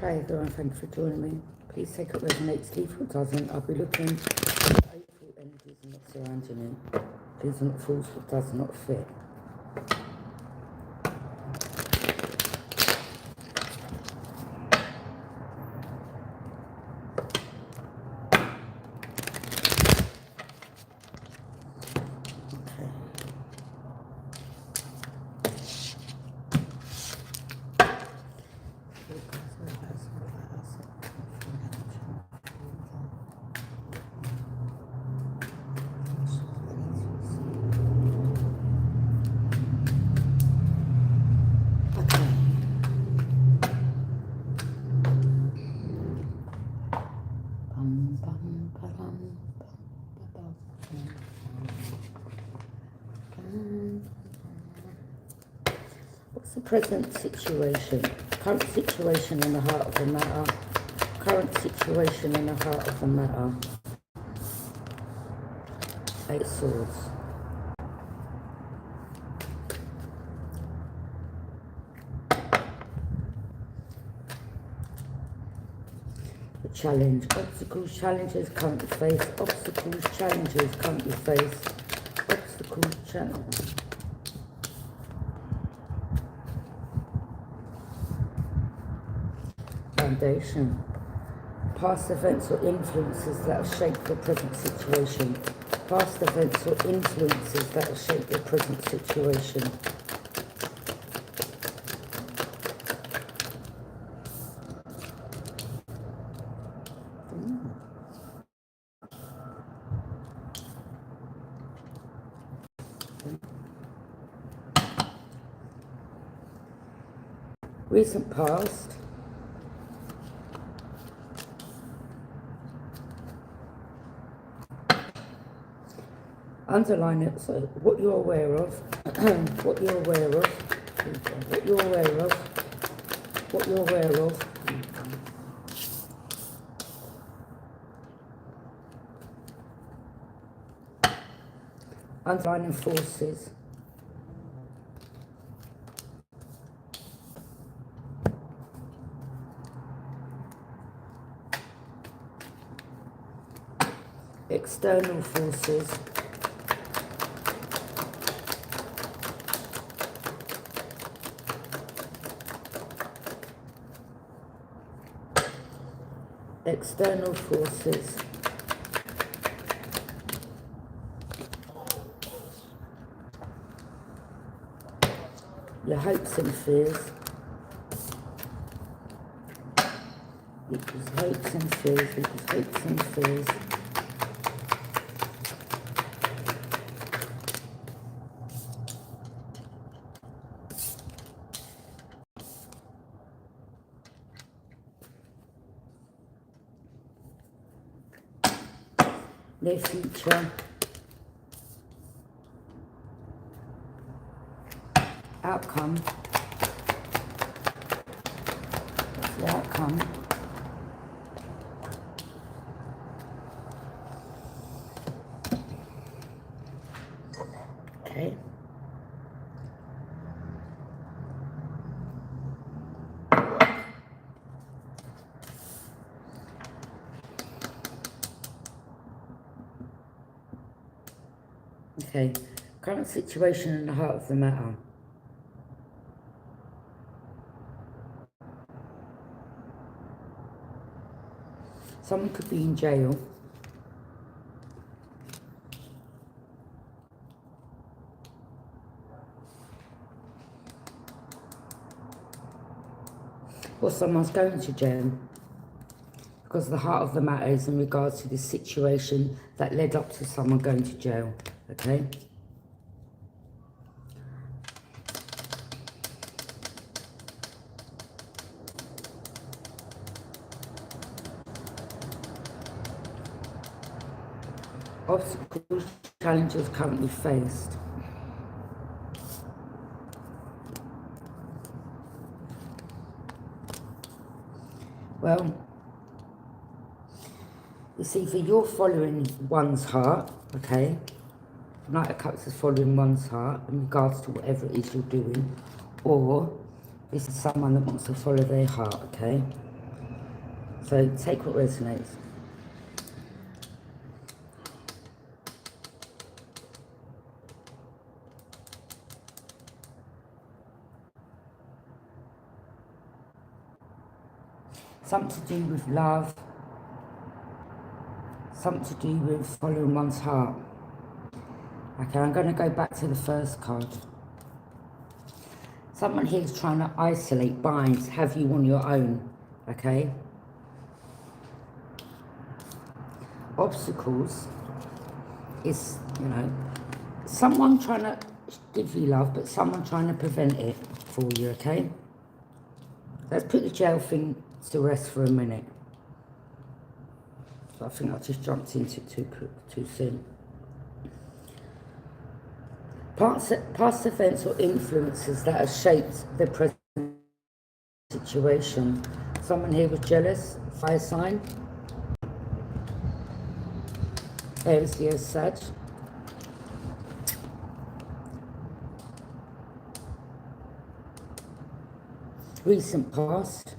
Hi everyone, thank you for joining me. Please take what resonates, leave what doesn't. I'll be looking at April energies and what's surrounding you. Please do not false what does not fit. What's the present situation? Current situation in the heart of the matter. Current situation in the heart of the matter. Eight of Swords. The challenge. Obstacles, challenges currently face. Obstacles, challenges currently face. Obstacles, challenges. Foundation. Past events or influences that have shaped your present situation. Past events or influences that have shaped your present situation. Recent past. Underline it, so what you're aware of, what you're aware of, what you're aware of, what you're aware of. Underlining forces. External forces. External forces. Your hopes and fears. Equals hopes and fears, equals hopes and fears. Near future. Outcome. What's the outcome? Okay. Okay, current situation in the heart of the matter. Someone could be in jail. Or someone's going to jail. Because the heart of the matter is in regards to this situation that led up to someone going to jail. Okay? obstacles, challenges currently faced. Well, it's either you're following one's heart, okay? Knight of Cups is following one's heart in regards to whatever it is you're doing, or this is someone that wants to follow their heart, okay? So take what resonates. Something to do with love, something to do with following one's heart. Okay, I'm going to go back to the first card. Someone here is trying to isolate, bind, have you on your own, okay? Obstacles is, you know, someone trying to give you love, but someone trying to prevent it for you, okay? Let's put the jail thing to rest for a minute. I think I just jumped into it too soon. Past events or influences that have shaped the present situation. Someone here was jealous, fire sign. Aries, Leo, Sag. Recent past.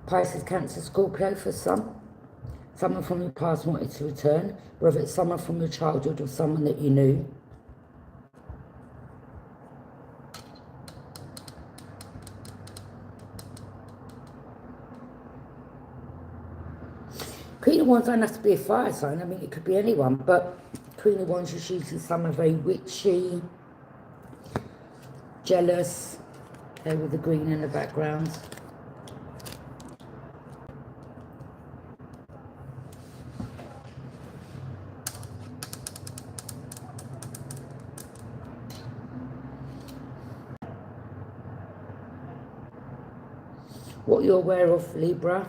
Pisces, Cancer, Scorpio for some. Someone from your past wanted to return, whether it's someone from your childhood or someone that you knew. Queen of Wands don't have to be a fire sign. I mean, it could be anyone, but Queen of Wands is usually someone very witchy, jealous, okay, with the green in the background. What you're aware of, Libra.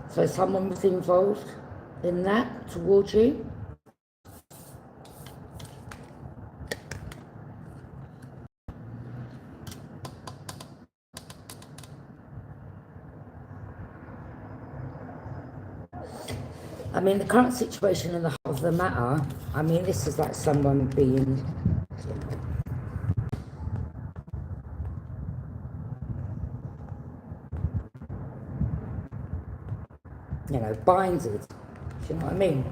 So someone was involved in that towards you. I mean, the current situation and the heart of the matter, I mean, this is like someone being, you know, binded. Do you know what I mean?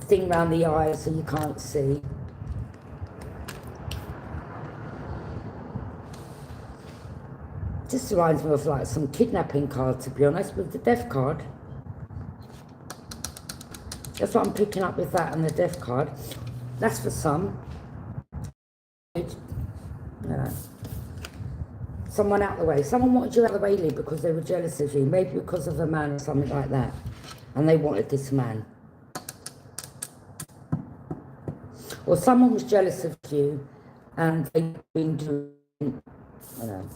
Thing around the eyes so you can't see. Just reminds me of like some kidnapping card, to be honest, with the death card. That's what I'm picking up with that and the death card. That's for some. You know, someone out the way. Someone wanted you out the way, Lee, because they were jealous of you. Maybe because of a man or something like that. And they wanted this man. Or someone was jealous of you and they've been doing, you know,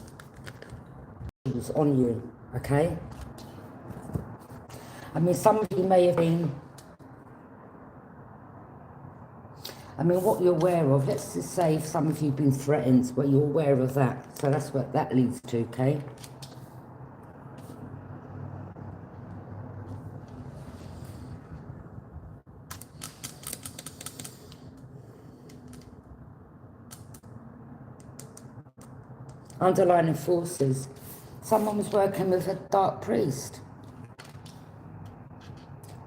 it was on you, okay? I mean, somebody may have been, I mean, what you're aware of, let's just say if some of you have been threatened, but you're aware of that. So that's what that leads to, okay? Underlying forces. Someone was working with a dark priest.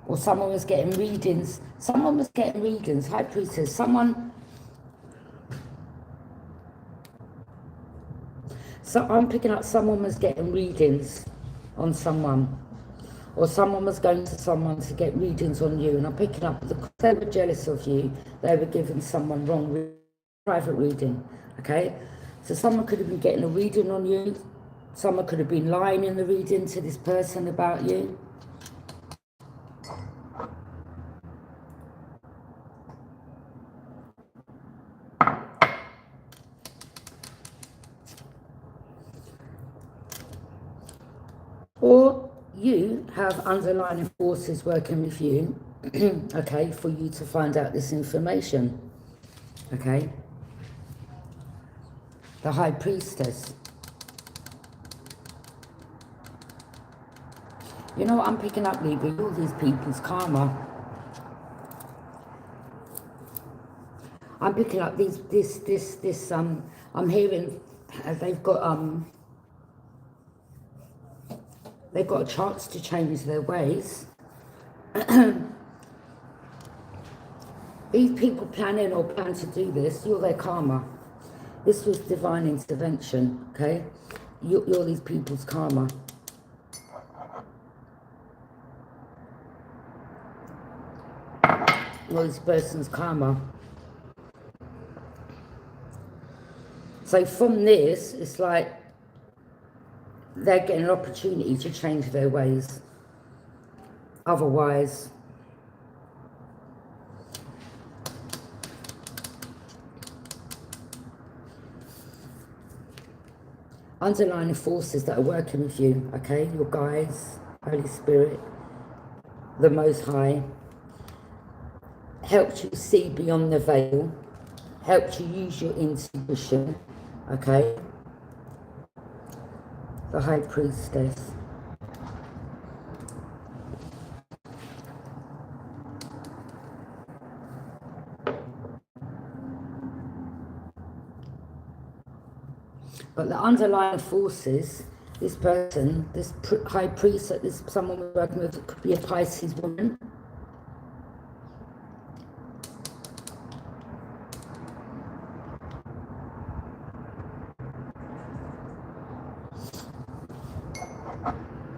Or someone was getting readings. Someone was getting readings. High priestess. Someone. So I'm picking up someone was getting readings on someone. Or someone was going to someone to get readings on you. And I'm picking up, because they were jealous of you, they were giving someone wrong private reading. Okay? So someone could have been getting a reading on you. Someone could have been lying in the reading to this person about you. you have underlying forces working with you, okay, for you to find out this information, okay? The High Priestess. You know what I'm picking up, Libra? All these people's karma. I'm picking up I'm hearing they've got a chance to change their ways. These people plan to do this, you're their karma. This was divine intervention, okay? You're these people's karma. You're this person's karma. So from this, it's like they're getting an opportunity to change their ways. Otherwise, underlying forces that are working with you, okay? Your guides, Holy Spirit, the Most High, helped you see beyond the veil, helped you use your intuition, okay? The High Priestess. But the underlying forces, this person, this high priest that this someone we're working with, it could be a Pisces woman.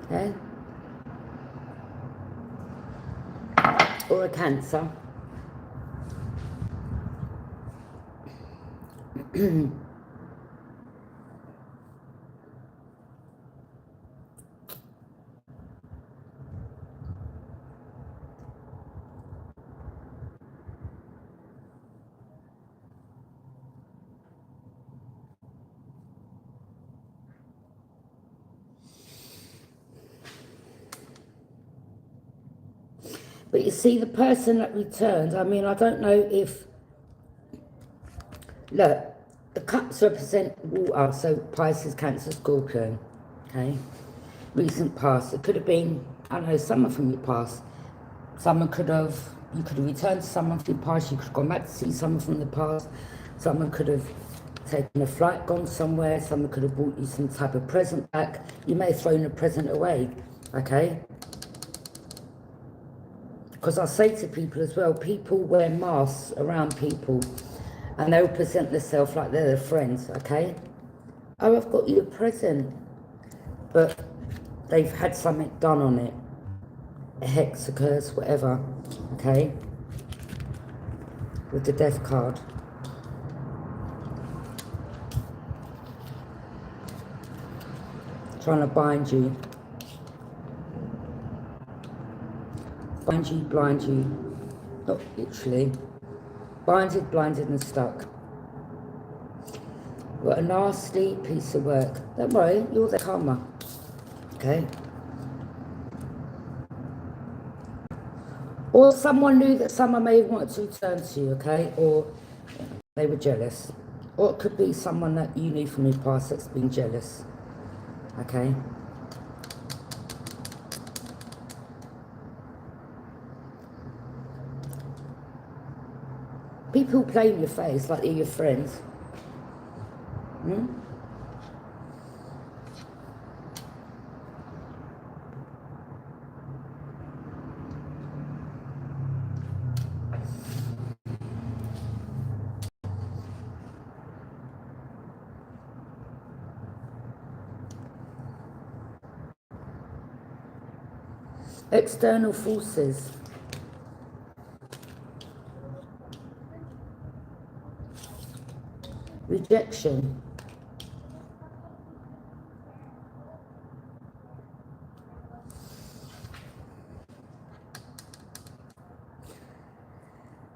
Okay. Or a Cancer. But you see, the person that returned, I mean, I don't know if... Look, the cups represent water, so Pisces, Cancer, Scorpio, okay? Recent past. It could have been, I don't know, someone from your past. Someone could have... You could have returned to someone from your past. You could have gone back to see someone from the past. Someone could have taken a flight, gone somewhere. Someone could have brought you some type of present back. You may have thrown the present away, okay? Because I say to people as well, people wear masks around people and they'll present themselves like they're their friends, okay? Oh, I've got you a present. But they've had something done on it. A hex, a curse, whatever, okay? With the death card. Trying to bind you. Bind you, blind you. Not literally. Binded, blinded and stuck. What a nasty piece of work. Don't worry, you're the karma. Okay? Or someone knew that someone may have wanted to return to you, okay? Or they were jealous. Or it could be someone that you knew from your past that's been jealous. Okay? People play in your face like they're your friends. Hmm? External forces. Rejection.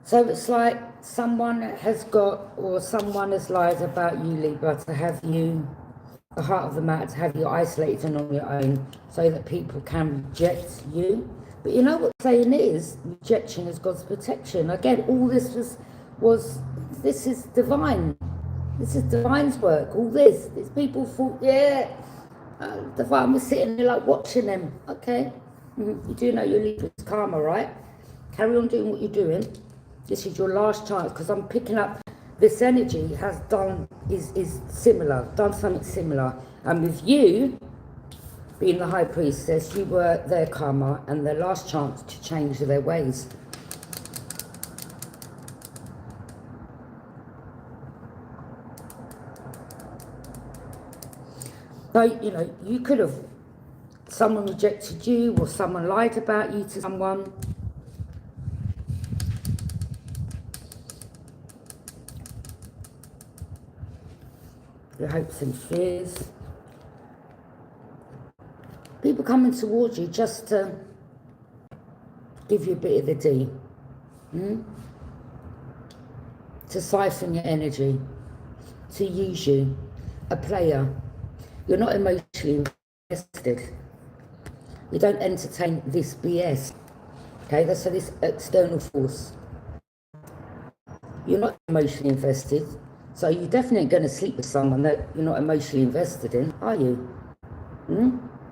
So it's like someone has got, or someone has lied about you, Libra, to have you the heart of the matter to have you isolated and on your own so that people can reject you. But you know what saying is? Rejection is God's protection. Again, all this was this is divine. This is divine's work. All this. These people thought, yeah, divine was sitting there like watching them. Okay, you do know your Libra's karma, right? Carry on doing what you're doing. This is your last chance, because I'm picking up this energy has done, is similar, done something similar. And with you being the high priestess, you were their karma and their last chance to change their ways. So, you know, you could have, someone rejected you or someone lied about you to someone. Your hopes and fears. People coming towards you just to give you a bit of the D. To siphon your energy. To use you. A player. You're not emotionally invested. You don't entertain this BS. Okay, that's this external force. You're not emotionally invested. So you're definitely going to sleep with someone that you're not emotionally invested in, are you?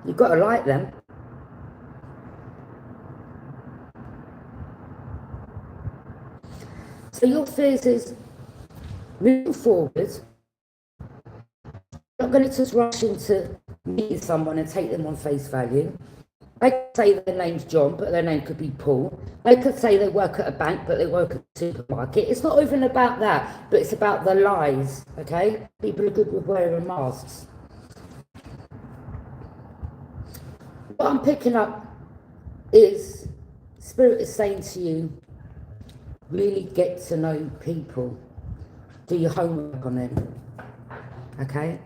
You've got to like them. So your fears is, moving forward, you're not going to just rush into meeting someone and take them on face value. They could say their name's John, but their name could be Paul. They could say they work at a bank, but they work at a supermarket. It's not even about that, but it's about the lies, okay? People are good with wearing masks. What I'm picking up is, Spirit is saying to you, really get to know people. Do your homework on them, okay?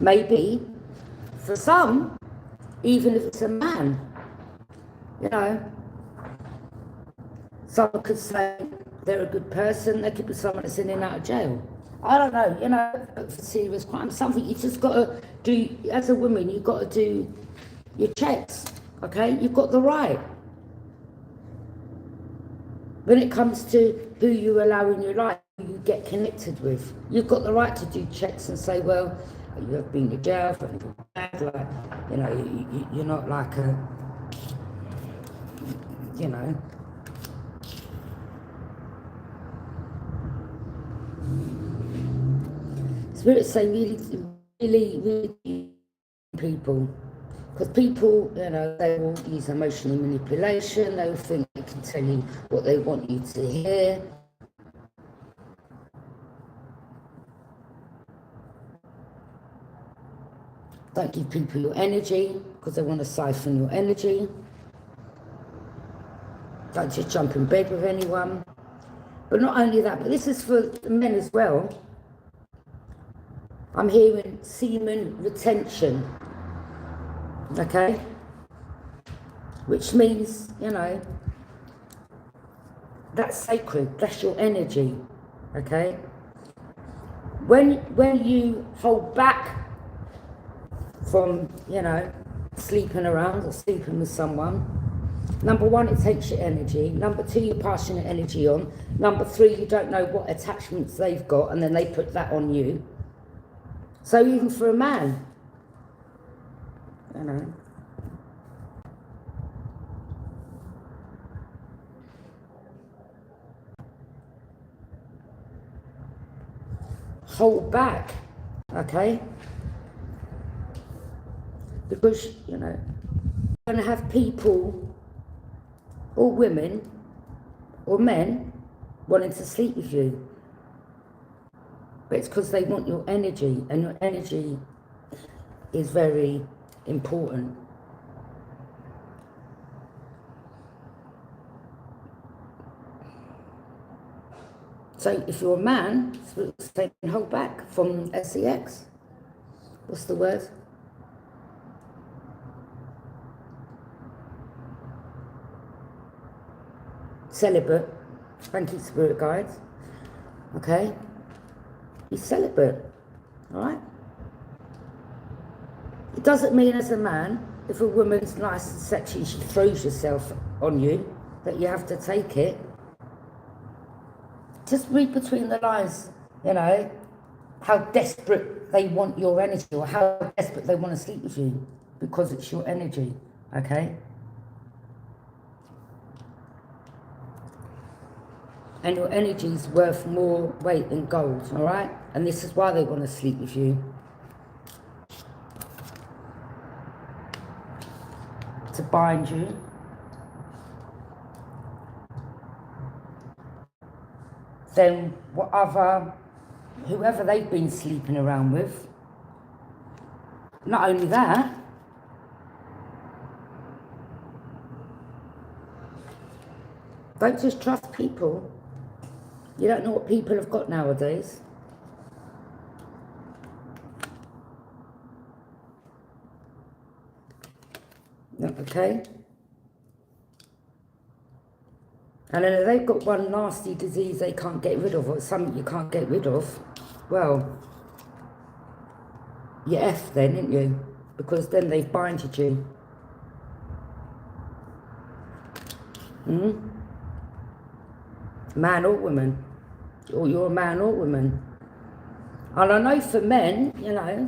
Maybe, for some, even if it's a man, you know, someone could say they're a good person, they could be someone that's in and out of jail. I don't know, you know, for serious crime, something you just got to do, as a woman, you've got to do your checks, okay? You've got the right. When it comes to who you allow in your life, who you get connected with, you've got the right to do checks and say, well, you have been to jail for anything bad, like, you know, you're not like a, you know. Spirit say really people. Because people, you know, they will use emotional manipulation, they will think they can tell you what they want you to hear. Don't give people your energy, because they want to siphon your energy. Don't just jump in bed with anyone. But not only that, but this is for the men as well. I'm hearing semen retention, okay? Which means, you know, that's sacred, that's your energy, okay? When you hold back from, you know, sleeping around or sleeping with someone, number one, it takes your energy. Number two, you're passing your energy on. Number three, you don't know what attachments they've got, and then they put that on you. So even for a man, you know, hold back, okay? Because, you know, you're going to have people, or women, or men, wanting to sleep with you. But it's because they want your energy, and your energy is very important. So if you're a man, say, hold back from sex. What's the word? Celibate. Thank you, spirit guides. Okay? Be celibate. Alright? It doesn't mean as a man, if a woman's nice and sexy, she throws herself on you, that you have to take it. Just read between the lines, you know, how desperate they want your energy, or how desperate they want to sleep with you, because it's your energy, okay? And your energy is worth more weight in gold, all right? And this is why they want to sleep with you. To bind you. Then whoever they've been sleeping around with. Not only that, don't just trust people. You don't know what people have got nowadays. Okay? And then if they've got one nasty disease they can't get rid of, or something you can't get rid of, well, you're F then, ain't you? Because then they've binded you. Man or woman. Or you're a man or woman. And I know for men, you know,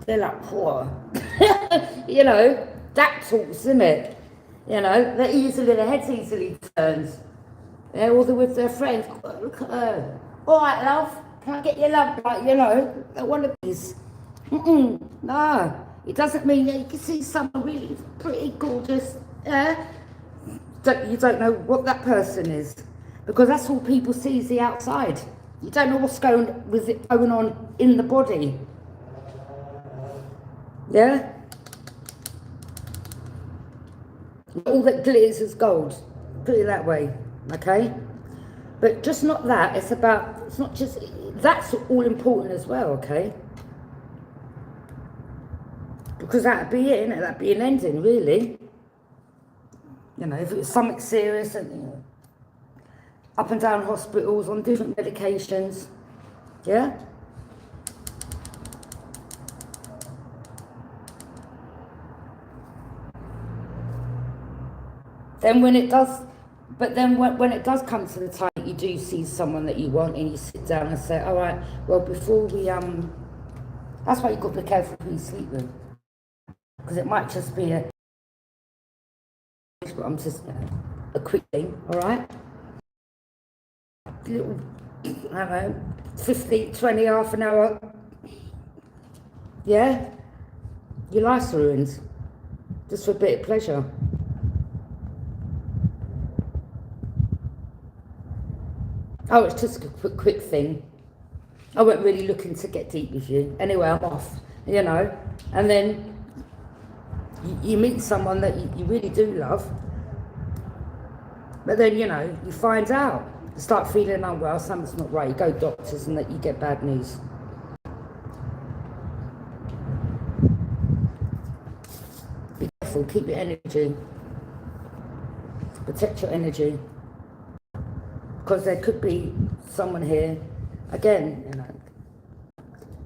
they're like, poor. You know, that talks, isn't it? You know, their heads easily turns. They're all with their friends. Look at her. All right, love, can I get your love? Like, you know, they're one of these. No, it doesn't mean that you can see someone really pretty gorgeous. You don't know what that person is, because that's all people see is the outside. You don't know what's going on in the body. Yeah? All that glitters is gold. Put it that way, okay? But just not that, it's not just, that's all important as well, okay? Because that'd be it, innit? That'd be an ending, really. You know, if it was something serious and, you know, up and down hospitals on different medications, yeah? Then when it does, but then when it does come to the time you do see someone that you want, and you sit down and say, all right, well, before we, that's why you've got to be careful who you sleep with. Because it might just be a quick thing, all right? Little, I don't know, 15, 20, half an hour. Yeah? Your life's ruined. Just for a bit of pleasure. Oh, it's just a quick thing. I wasn't really looking to get deep with you. Anyway, I'm off, you know. And then you meet someone that you really do love. But then, you know, you find out. You start feeling unwell, something's not right. You go to doctors and that you get bad news. Be careful, keep your energy. Protect your energy. Because there could be someone here, again, you know,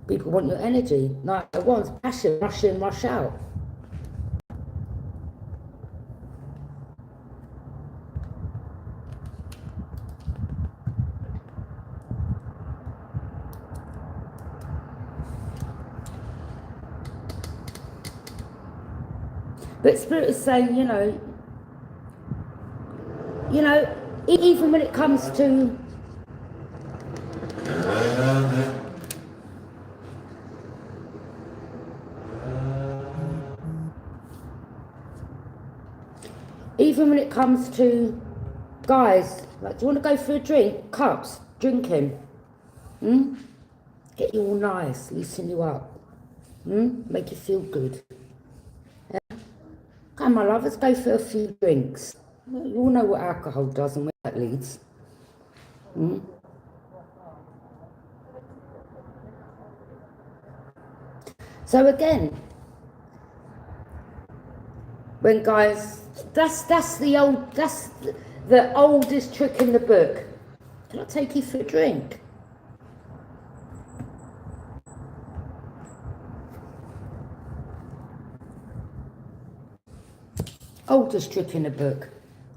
people want your energy. Like it wants passion, rush in, rush out. But Spirit is saying, you know, even when it comes to guys, like, do you want to go for a drink? Cups, drinking. Get you all nice, loosen you up. Make you feel good. Yeah? Come on, my love, let's go for a few drinks. You all know what alcohol does and where that leads. So again, when guys, that's The oldest trick in the book. Can I take you for a drink? Oldest trick in the book.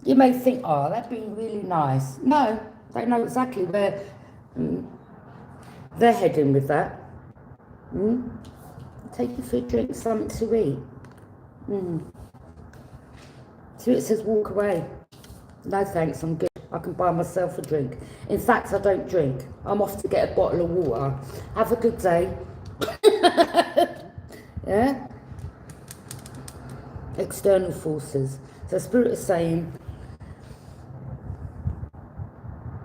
You may think, oh, that'd be really nice. No, they know exactly where they're heading with that. Take you for a drink, something to eat. So it says walk away. No thanks, I'm good. I can buy myself a drink. In fact, I don't drink. I'm off to get a bottle of water. Have a good day. Yeah? External forces. So Spirit is saying,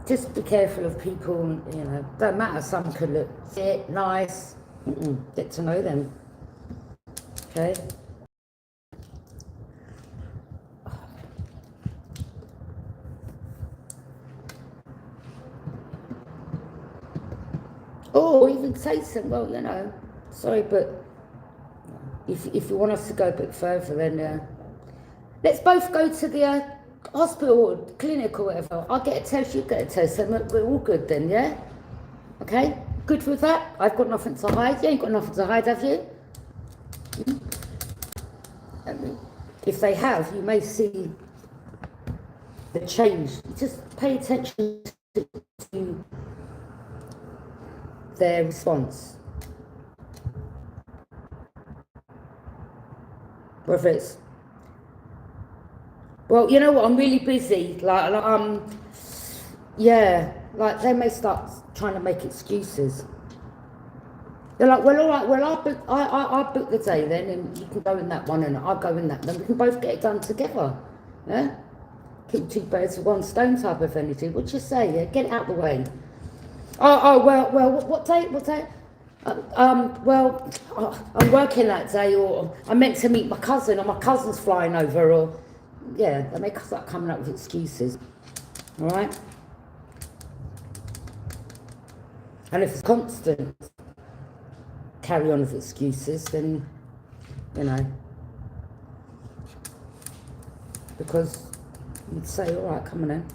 just be careful of people, you know, don't matter, some could look fit, nice. Get to know them. Okay? Or even say something, well, you know, sorry, but if you want us to go a bit further, then let's both go to the hospital or clinic or whatever. I'll get a test, you get a test, and we're all good then, yeah? Okay? Good with that? I've got nothing to hide. You ain't got nothing to hide, have you? If they have, you may see the change. Just pay attention to their response. Whether it's, well, you know what, I'm really busy. Yeah, like they may start trying to make excuses. They're like, well, all right, well, I'll book the day then, and you can go in that one, and I'll go in that. Then we can both get it done together. Yeah? Keep two birds with one stone type of energy. What'd you say? Yeah? Get it out the way. Well, what day? Well, I'm working that day, or I'm meant to meet my cousin, or my cousin's flying over, or, yeah, they may start coming up with excuses. All right? And if it's constant carry on with excuses, then, you know, because you'd say, all right, come on in.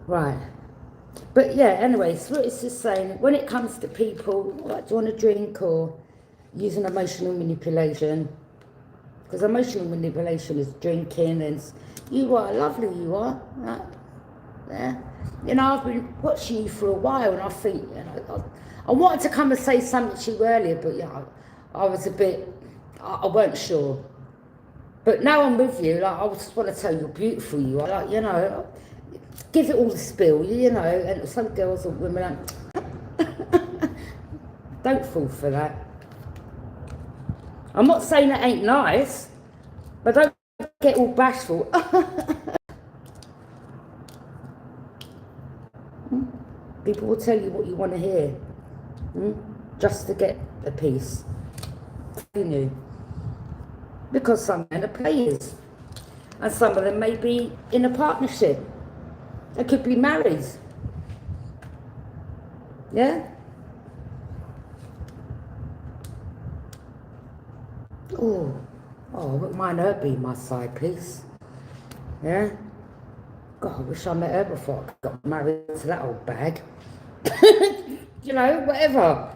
Right. But yeah, anyway, so it's just saying, when it comes to people, like, do you want a drink or using emotional manipulation? Because emotional manipulation is drinking, and you are lovely, you are. Yeah. You know, I've been watching you for a while, and I think, you know, I wanted to come and say something to you earlier, but yeah, I was a bit, I weren't sure. But now I'm with you, like, I just want to tell you how beautiful you are, like, you know, give it all the spill, you know, and some girls or women don't fall for that. I'm not saying that ain't nice, but don't get all bashful. People will tell you what you want to hear, just to get a piece. You know, because some men are players, and some of them may be in a partnership. They could be married. Yeah? Oh, I wouldn't mind her being my side piece. Yeah? God, I wish I met her before I got married to that old bag. You know, whatever.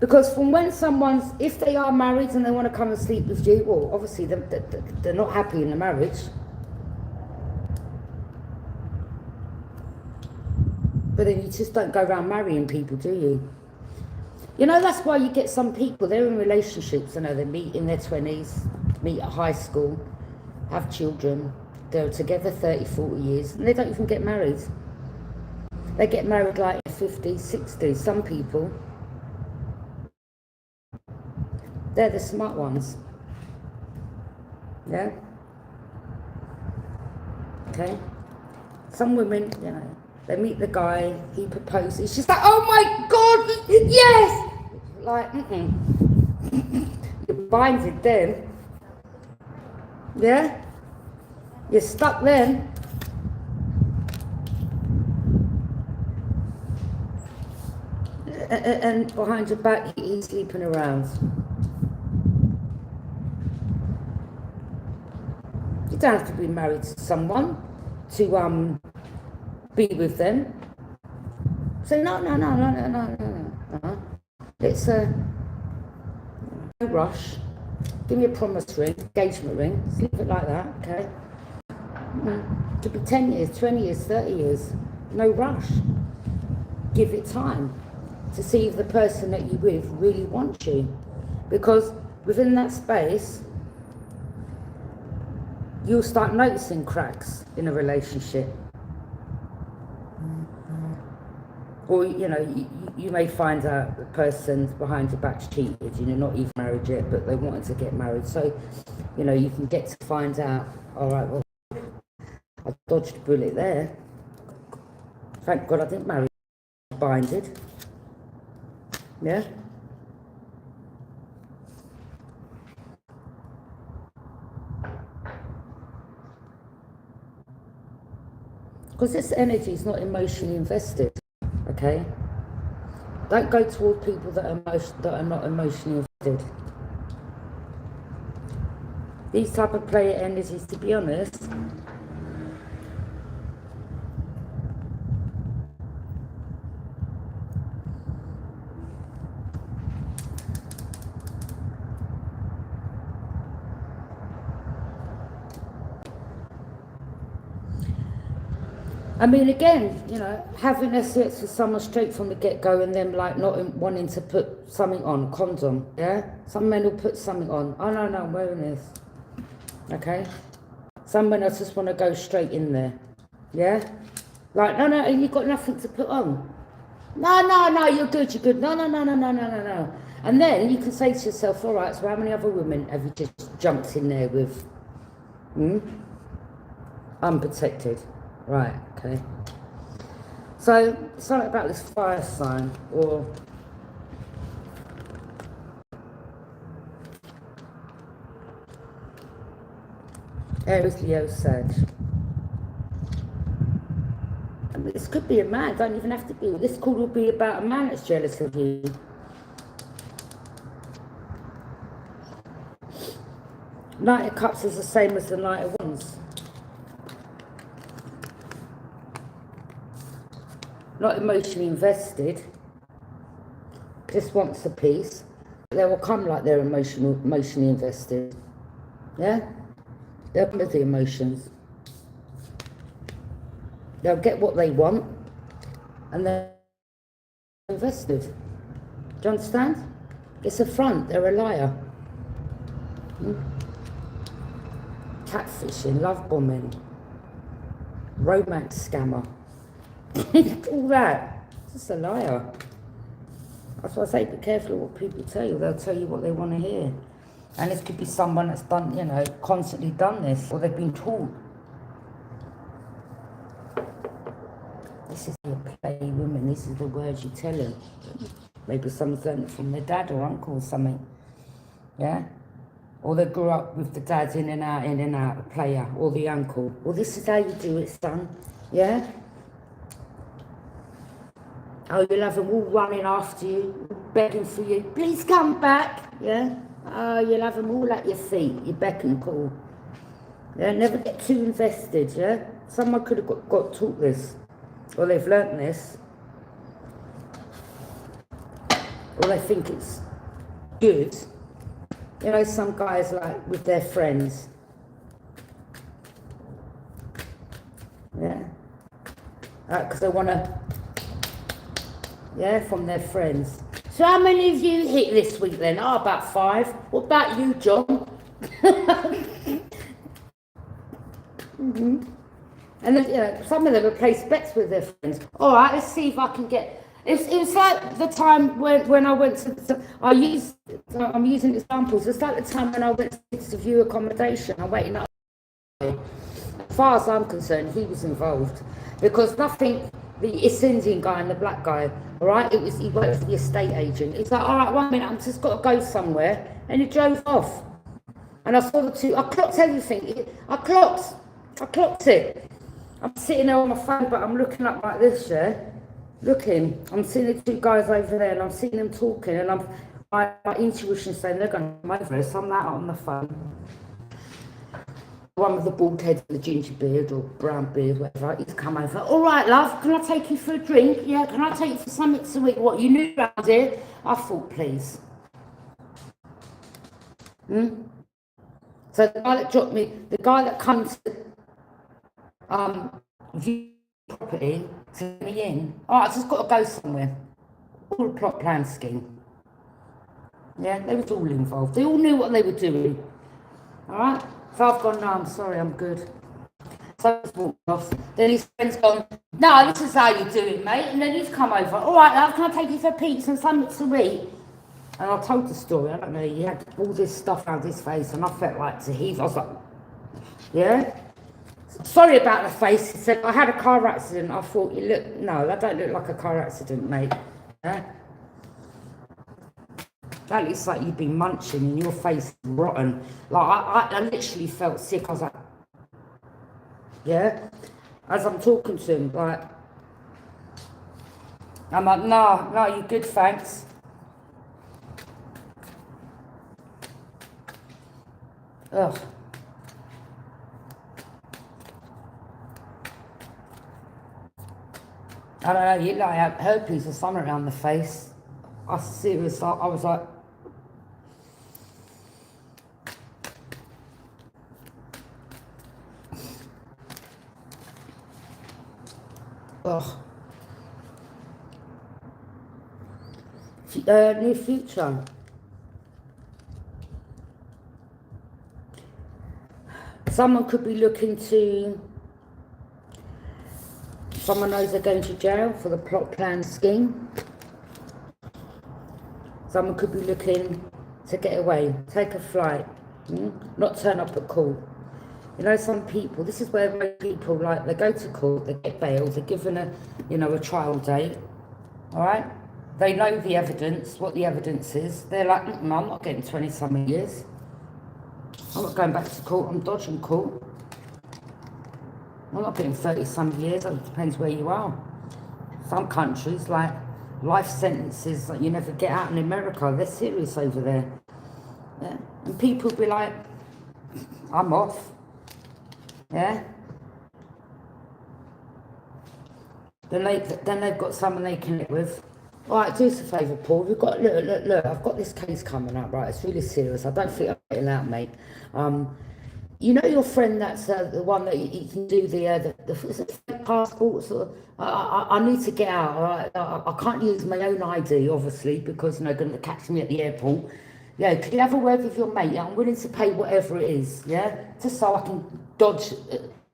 Because from when someone's, if they are married and they want to come and sleep with you, well, obviously they're not happy in the marriage. But then you just don't go around marrying people, do you? You know, that's why you get some people, they're in relationships, you know, they meet in their 20s, meet at high school, have children, they're together 30, 40 years, and they don't even get married. They get married like in 50s, 60s, some people. They're the smart ones. Yeah? Okay? Some women, you know, they meet the guy, he proposes, she's like, oh my God, yes! Like, You're blinded then. Yeah? You're stuck then. And behind your back, he's sleeping around. You don't have to be married to someone to be with them. So no. It's no rush. Give me a promise ring, engagement ring. Let's leave it like that, okay? Could be 10 years, 20 years, 30 years. No rush. Give it time to see if the person that you're with really wants you. Because within that space, you'll start noticing cracks in a relationship. Or, you know, you may find out the person behind your back's cheated and you're not even married yet, but they wanted to get married. So, you know, you can get to find out, all right, well, I dodged a bullet there. Thank God I didn't marry, binded. Yeah? Because this energy is not emotionally invested, okay? Don't go toward people that are not emotionally invested. These type of player energies, to be honest, I mean, again, you know, having a sex with someone straight from the get-go and them like not wanting to put something on, condom, yeah? Some men will put something on. Oh, no, I'm wearing this. Okay? Some men just want to go straight in there. Yeah? Like, no, you've got nothing to put on. No, you're good. No. And then you can say to yourself, all right, so how many other women have you just jumped in there with? Unprotected. Right, okay. So, something about this fire sign, or Aries, Leo, Sag. I mean, this could be a man, don't even have to be. This call will be about a man that's jealous of you. Knight of Cups is the same as the Knight of Wands. Not emotionally invested, just wants a piece. They will come like they're emotionally invested. Yeah? They'll come with the emotions. They'll get what they want and they're invested. Do you understand? It's a front, they're a liar. Catfishing, love bombing, romance scammer. All that, just a liar. That's why I say be careful of what people tell you. They'll tell you what they want to hear. And this could be someone that's done, you know, constantly done this, or they've been taught. This is your play women, this is the words you tell them. Maybe someone's learned it from their dad or uncle or something. Yeah? Or they grew up with the dads in and out, a player, or the uncle. Well, this is how you do it, son. Yeah? Oh, you'll have them all running after you, begging for you. Please come back. Yeah? Oh, you'll have them all at your feet. You beck and call. Yeah? Never get too invested, yeah? Someone could have got taught this. Or they've learnt this. Or they think it's good. You know, some guys like with their friends. Yeah? Because they want to... Yeah, from their friends. So how many of you hit this week then? Oh, about 5. What about you, John? And then, you know, some of them have placed bets with their friends. All right, let's see if I can get... It was like the time when I went to... I'm using examples. It's like the time when I went to view accommodation. I'm waiting up. As far as I'm concerned, he was involved. Because nothing... The East Indian guy and the black guy, all right? He worked for the estate agent. He's like, all right, 1 minute, I'm just got to go somewhere. And he drove off. And I saw the two... I clocked everything. I clocked it. I'm sitting there on my phone, but I'm looking up like this, yeah? Looking. I'm seeing the two guys over there, and I'm seeing them talking, and my intuition saying they're going to come over, so I'm out on the phone. one with the bald head and the ginger beard or brown beard, whatever, he's come over. All right, love, can I take you for a drink? Yeah, can I take you for something to eat? What, you new around here? I thought, please. So the guy that dropped me, the guy that comes to view property to let me in, all right, I just got to go somewhere. All a plot plan scheme. Yeah, they was all involved. They all knew what they were doing. All right? So I've gone, no, I'm sorry, I'm good. So he's walked off. Then his friend's gone, no, this is how you do it, mate. And then he's come over, all right, love, can I take you for pizza and something to eat? And I told the story, I don't know, he had all this stuff around his face, and I felt like to heave. I was like, yeah? Sorry about the face. He said, I had a car accident. I thought, you look, no, that don't look like a car accident, mate. Yeah? That looks like you've been munching and your face is rotten. Like, I literally felt sick. I was like, yeah? As I'm talking to him, like, I'm like, no, you're good, thanks. Ugh. I don't know, you like herpes or something around the face. I was like, ugh. Near future. Someone could be looking to, someone knows they're going to jail for the plot plan scheme. Someone could be looking to get away, take a flight, not turn up at court. You know, some people, this is where people, like, they go to court, they get bail, they're given a, you know, a trial date, all right? They know the evidence, what the evidence is. They're like, I'm not getting 20-something years. I'm not going back to court, I'm dodging court. I'm not getting 30-some years, it depends where you are. Some countries, like life sentences that you never get out in America, they're serious over there. Yeah? And people be like, I'm off. Yeah? Then they've got someone they connect with. All right, do us a favour, Paul. We've got, look, I've got this case coming up, right? It's really serious. I don't think I'm getting out, mate. You know your friend that's the one that you can do the fake passports? I need to get out, all right? I can't use my own ID, obviously, because, you know, going to catch me at the airport. Yeah, could you have a word with your mate? Yeah, I'm willing to pay whatever it is, yeah? Just so I can dodge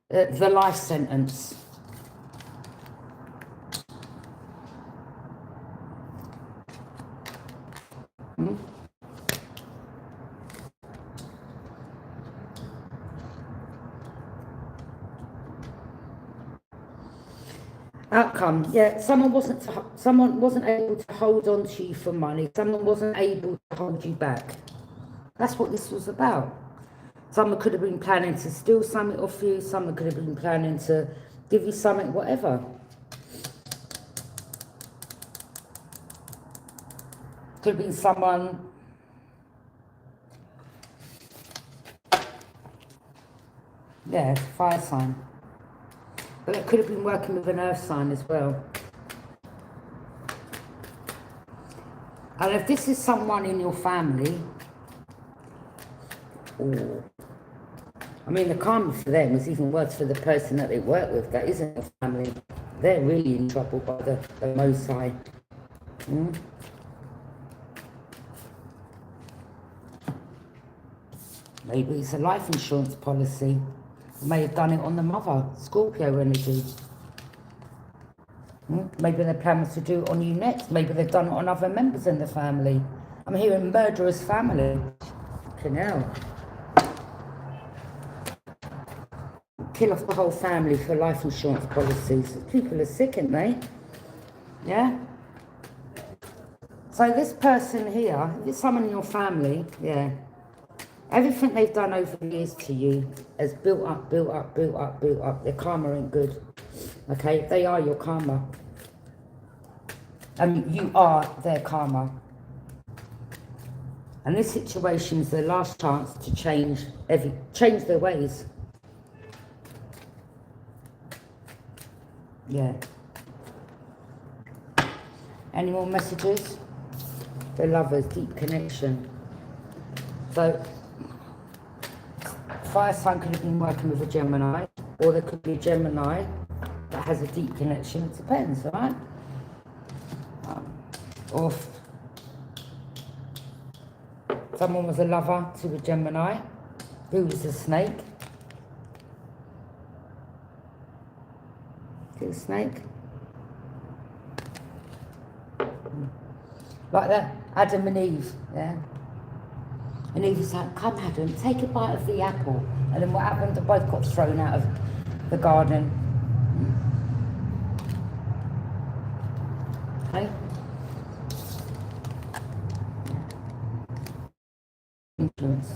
the life sentence. Outcome, yeah, someone wasn't able to hold on to you for money. Someone wasn't able to hold you back. That's what this was about. Someone could have been planning to steal something off you. Someone could have been planning to give you something, whatever. Could have been someone. Yeah, fire sign. But it could have been working with an earth sign as well. And if this is someone in your family, I mean, the karma for them is even worse for the person that they work with that isn't a family. They're really in trouble by the Most High. Maybe it's a life insurance policy. May have done it on the mother, Scorpio energy. Maybe their plan was to do it on you next. Maybe they've done it on other members in the family. I'm hearing murderous family. Canal. Kill off the whole family for life insurance policies. People are sick, aren't they? Yeah? So this person here, if it's someone in your family, yeah. Everything they've done over the years to you has built up. Their karma ain't good. Okay? They are your karma. And you are their karma. And this situation is their last chance to change their ways. Yeah. Any more messages? The lovers, deep connection. So, fire sign could have been working with a Gemini, or there could be a Gemini that has a deep connection. It depends, right? Or someone was a lover to a Gemini who was a snake. To a snake. Like that, Adam and Eve, yeah? And Eve was like, come Adam, take a bite of the apple. And then what happened? They both got thrown out of the garden. Okay? Influence.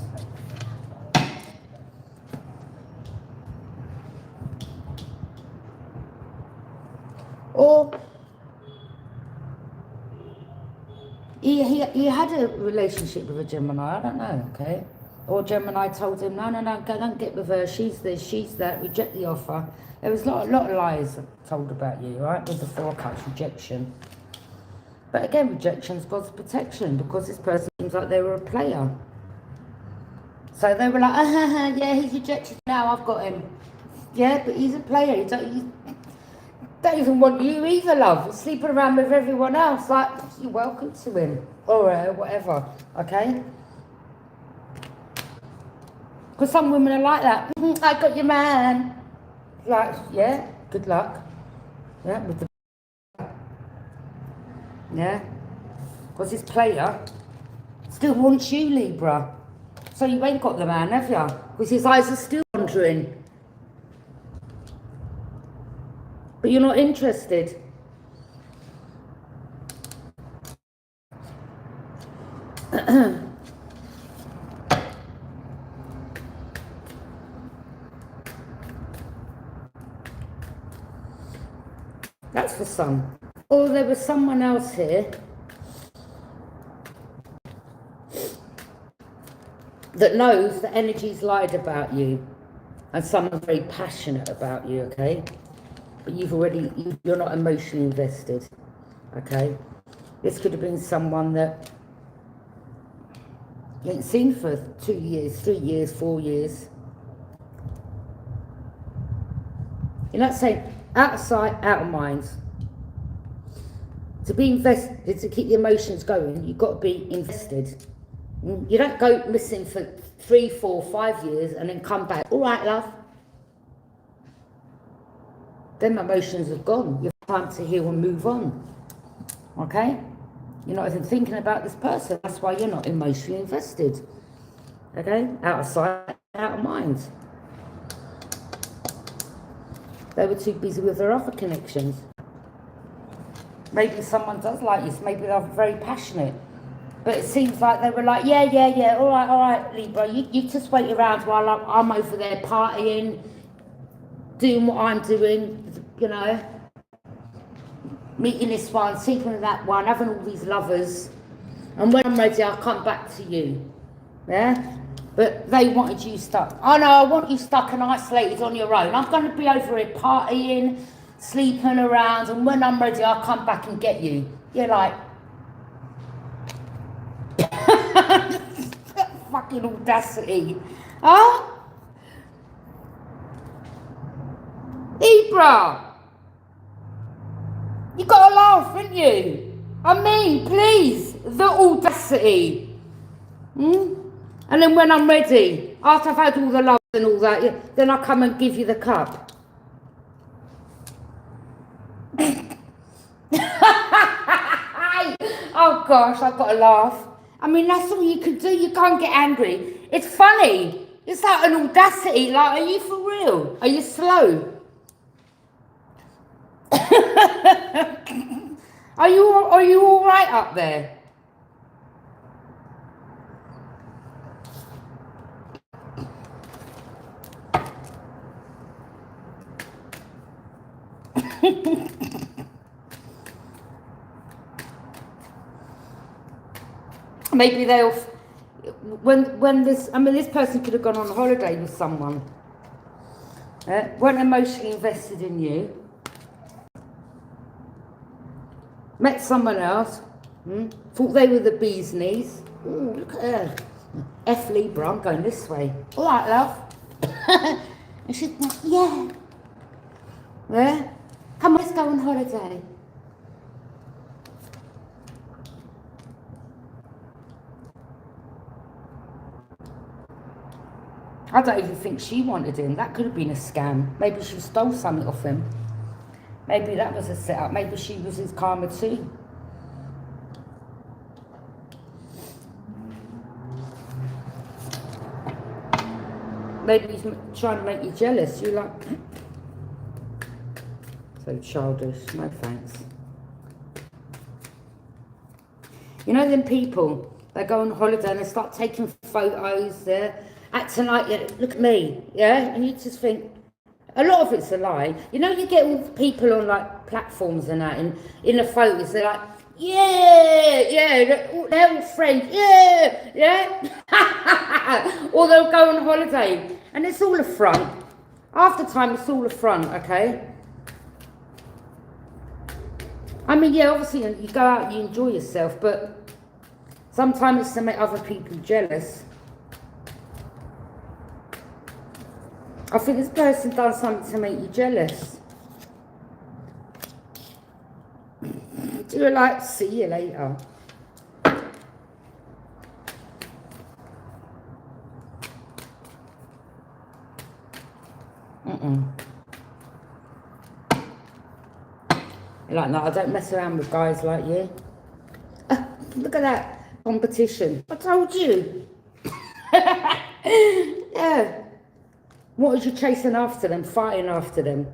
Or he had a relationship with a Gemini, I don't know, okay? Or Gemini told him, no, don't get with her, she's this, she's that, reject the offer. There was a lot of lies told about you, right? With the 4 cups, rejection. But again, rejection's God's protection, because this person seems like they were a player. So they were like, yeah, he's rejected now, I've got him. Yeah, but he's a player, he don't even want you either, love. He's sleeping around with everyone else, like, you're welcome to him. Or whatever, okay? Because some women are like that. I got your man. Like, yeah, good luck. Yeah, with the... Yeah. Because this player still wants you, Libra. So you ain't got the man, have you? Because his eyes are still wandering. But you're not interested. That's for some. Or there was someone else here that knows that energy's lied about you, and someone's very passionate about you, okay? But you're not emotionally invested, okay? This could have been someone that you ain't seen for 2 years, 3 years, 4 years. You're not saying out of sight, out of mind. To be invested, to keep the emotions going, you've got to be invested. You don't go missing for 3, 4, 5 years and then come back. All right, love. Then the emotions have gone. You have time to heal and move on. Okay? You're not even thinking about this person. That's why you're not emotionally invested. Okay? Out of sight, out of mind. They were too busy with their other connections. Maybe someone does like you. Maybe they're very passionate. But it seems like they were like, yeah. All right, Libra. You just wait around while I'm over there partying, doing what I'm doing, you know. Meeting this one, sleeping with that one, having all these lovers. And when I'm ready, I'll come back to you. Yeah? But they wanted you stuck. Oh no, I want you stuck and isolated on your own. I'm going to be over here partying, sleeping around, and when I'm ready, I'll come back and get you. You're like... fucking audacity. Huh? Libra! You gotta laugh, haven't you? I mean, please, the audacity. And then when I'm ready, after I've had all the love and all that, yeah, then I come and give you the cup. Oh gosh, I've got to laugh. I mean, that's all you can do. You can't get angry. It's funny. It's like an audacity. Like, are you for real? Are you slow? Are you all right up there? Maybe they'll, when this, I mean, this person could have gone on holiday with someone, weren't emotionally invested in you, met someone else, thought they were the bee's knees. Ooh, look at her. F Libra, I'm going this way. All right, love. And she's like, yeah. Yeah? Come on, let's go on holiday. I don't even think she wanted him. That could have been a scam. Maybe she stole something off him. Maybe that was a setup. Maybe she was his karma too. Maybe he's trying to make you jealous. You like... So childish. No thanks. You know them people, they go on holiday and they start taking photos there, acting like, yeah, look at me, yeah? And you just think, a lot of it's a lie. You know, you get all the people on like platforms and that, in the photos, they're like, yeah, they're all friends, yeah. Or they'll go on holiday, and it's all a front. Half the time, it's all a front, okay? I mean, yeah, obviously, you go out, you enjoy yourself, but sometimes it's to make other people jealous. I think this person done something to make you jealous. Do you like, see you later? You're like, no, I don't mess around with guys like you. Look at that competition. I told you. Yeah. What was you chasing after them, fighting after them?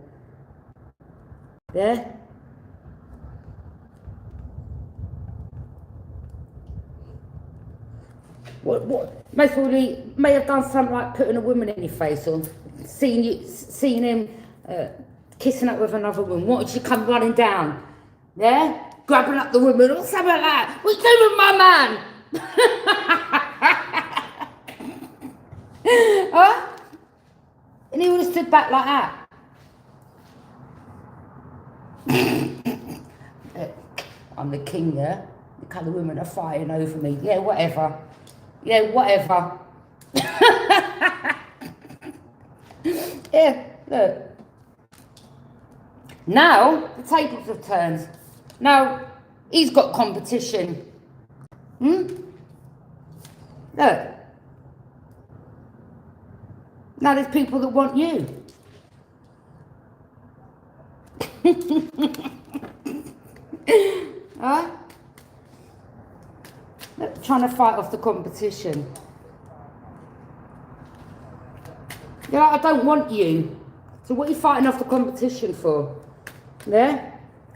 Yeah? What? Most probably may have done something like putting a woman in your face or seeing him kissing up with another woman. What, did you come running down? Yeah? Grabbing up the woman or something like that. What you doing with my man? Huh? And he would have stood back like that. I'm the king, yeah? The kind of women are fighting over me. Yeah, whatever. Yeah, whatever. Yeah, look. Now, the tables have turned. Now, he's got competition. Look. Now there's people that want you. Huh? Look, trying to fight off the competition. You're like, I don't want you. So what are you fighting off the competition for? Yeah?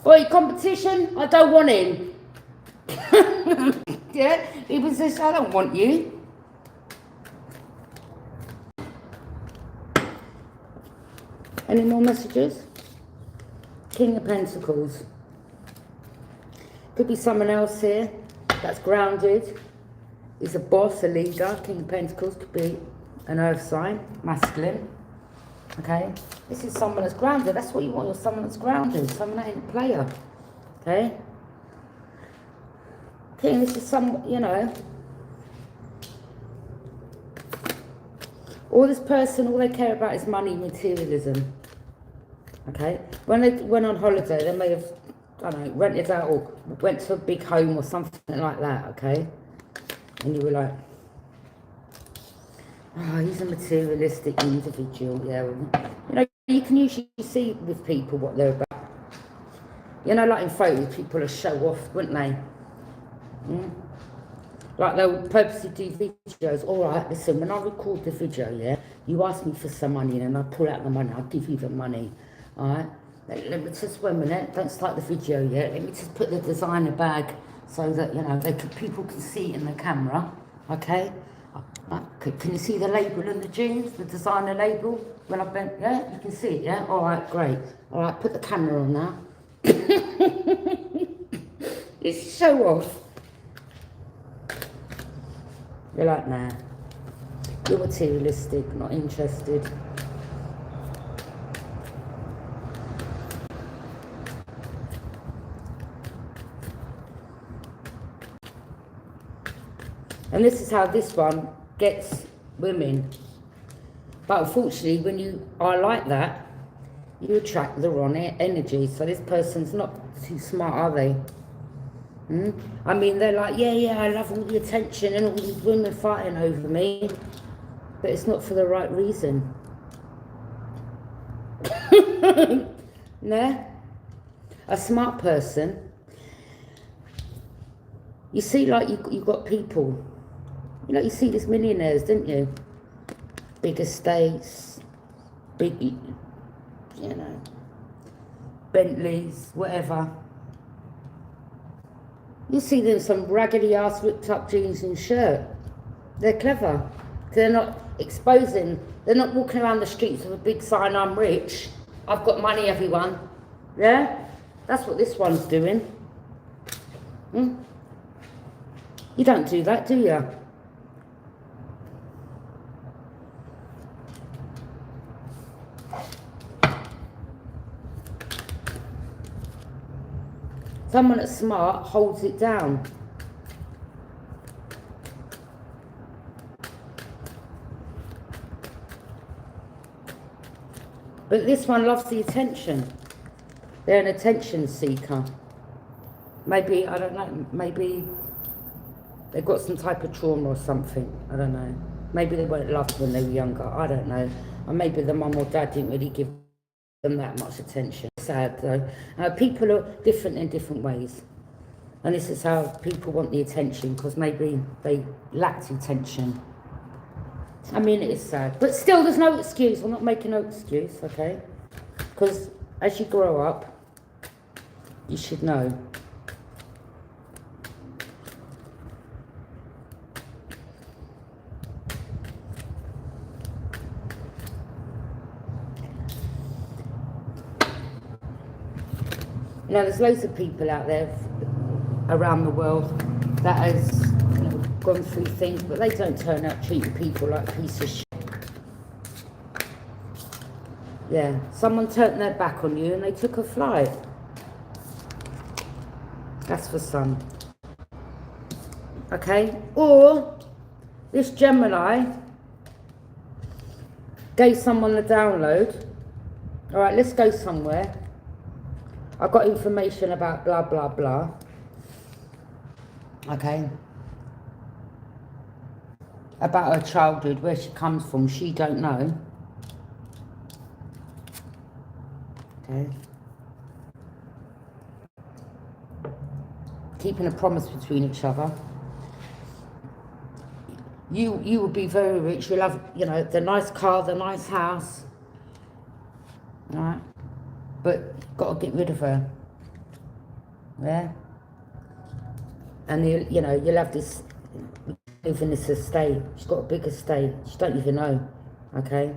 Oi, competition? I don't want him. Yeah? He was just, I don't want you. Any more messages? King of Pentacles. Could be someone else here that's grounded. He's a boss, a leader. King of Pentacles could be an earth sign, masculine. Okay? This is someone that's grounded. That's what you want. You're someone that's grounded. Someone that ain't a player. Okay? King, this is some, you know. All this person, all they care about is money, materialism. Okay? When they went on holiday, they may have, I don't know, rented out or went to a big home or something like that, okay? And you were like, oh, he's a materialistic individual, yeah. You know, you can usually see with people what they're about. You know, like in photos, people are show off, wouldn't they? Like they'll purposely do videos. All right, listen, when I record the video, yeah, you ask me for some money and I pull out the money, I'll give you the money. All right, let me just 1 minute, don't start the video yet. Let me just put the designer bag so that, you know, people can see it in the camera, okay? Can you see the label in the jeans, the designer label? When I bent, yeah, you can see it, yeah? All right, great. All right, put the camera on now. It's show off. You're like, nah, you're materialistic, not interested. And this is how this one gets women. But unfortunately, when you are like that, you attract the wrong energy. So this person's not too smart, are they? I mean, they're like, yeah, I love all the attention and all these women fighting over me. But it's not for the right reason. No? A smart person, you see, like, you got people, you know, you see these millionaires, didn't you? Big estates, big, you know, Bentleys, whatever. You see them some raggedy ass ripped up jeans and shirt. They're clever. They're not exposing, they're not walking around the streets with a big sign, I'm rich, I've got money, everyone. Yeah? That's what this one's doing. You don't do that, do you? Someone that's smart holds it down. But this one loves the attention. They're an attention seeker. Maybe, I don't know, maybe they've got some type of trauma or something. I don't know. Maybe they weren't loved when they were younger. I don't know. Or maybe the mum or dad didn't really give them that much attention. Sad though. People are different in different ways. And this is how people want the attention, because maybe they lacked attention. I mean, it is sad. But still, there's no excuse. I'm not making no excuse, okay? Because as you grow up, you should know. You know, there's loads of people out there around the world that has, you know, gone through things, but they don't turn out treating people like a piece of shit. Yeah, someone turned their back on you and they took a flight. That's for some. Okay, or this Gemini gave someone the download. All right, let's go somewhere. I've got information about blah, blah, blah. Okay. About her childhood, where she comes from, she don't know. Okay. Keeping a promise between each other. You will be very rich. You'll have, you know, the nice car, the nice house. All right. But got to get rid of her. Yeah. And you know, you'll have this, live in this estate. She's got a big estate. She don't even know. Okay.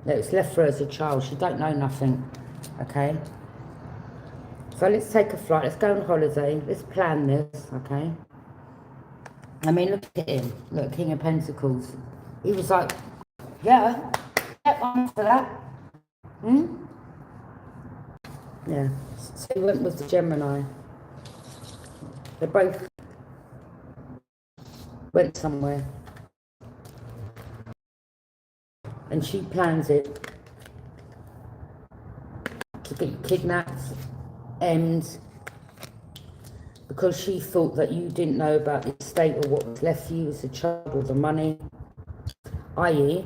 That it's left for her as a child. She don't know nothing. Okay. So let's take a flight. Let's go on holiday. Let's plan this. Okay. I mean, look at him. Look, King of Pentacles. He was like, yeah, I'm for that. Yeah. So he went with the Gemini. They both went somewhere. And she plans it to get you kidnapped, and because she thought that you didn't know about the estate or what was left for you as a child or the money, i.e.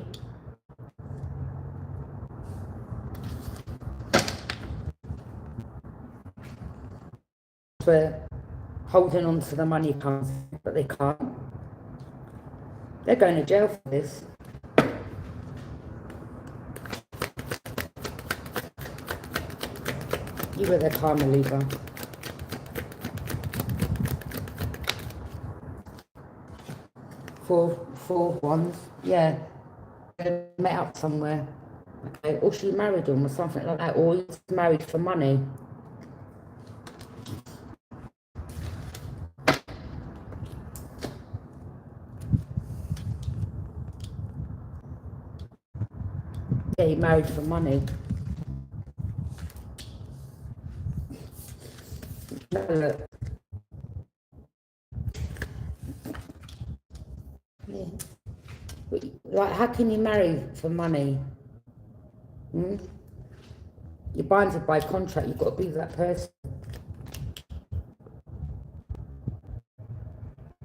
where holding on to the money comes, but they can't. They're going to jail for this. You were their karma, Libra. Four ones, yeah. They met up somewhere. Okay, or she married him or something like that, or he's married for money. Yeah, he married for money. No, look. Like, how can you marry for money? You're binded by contract. You've got to be that person.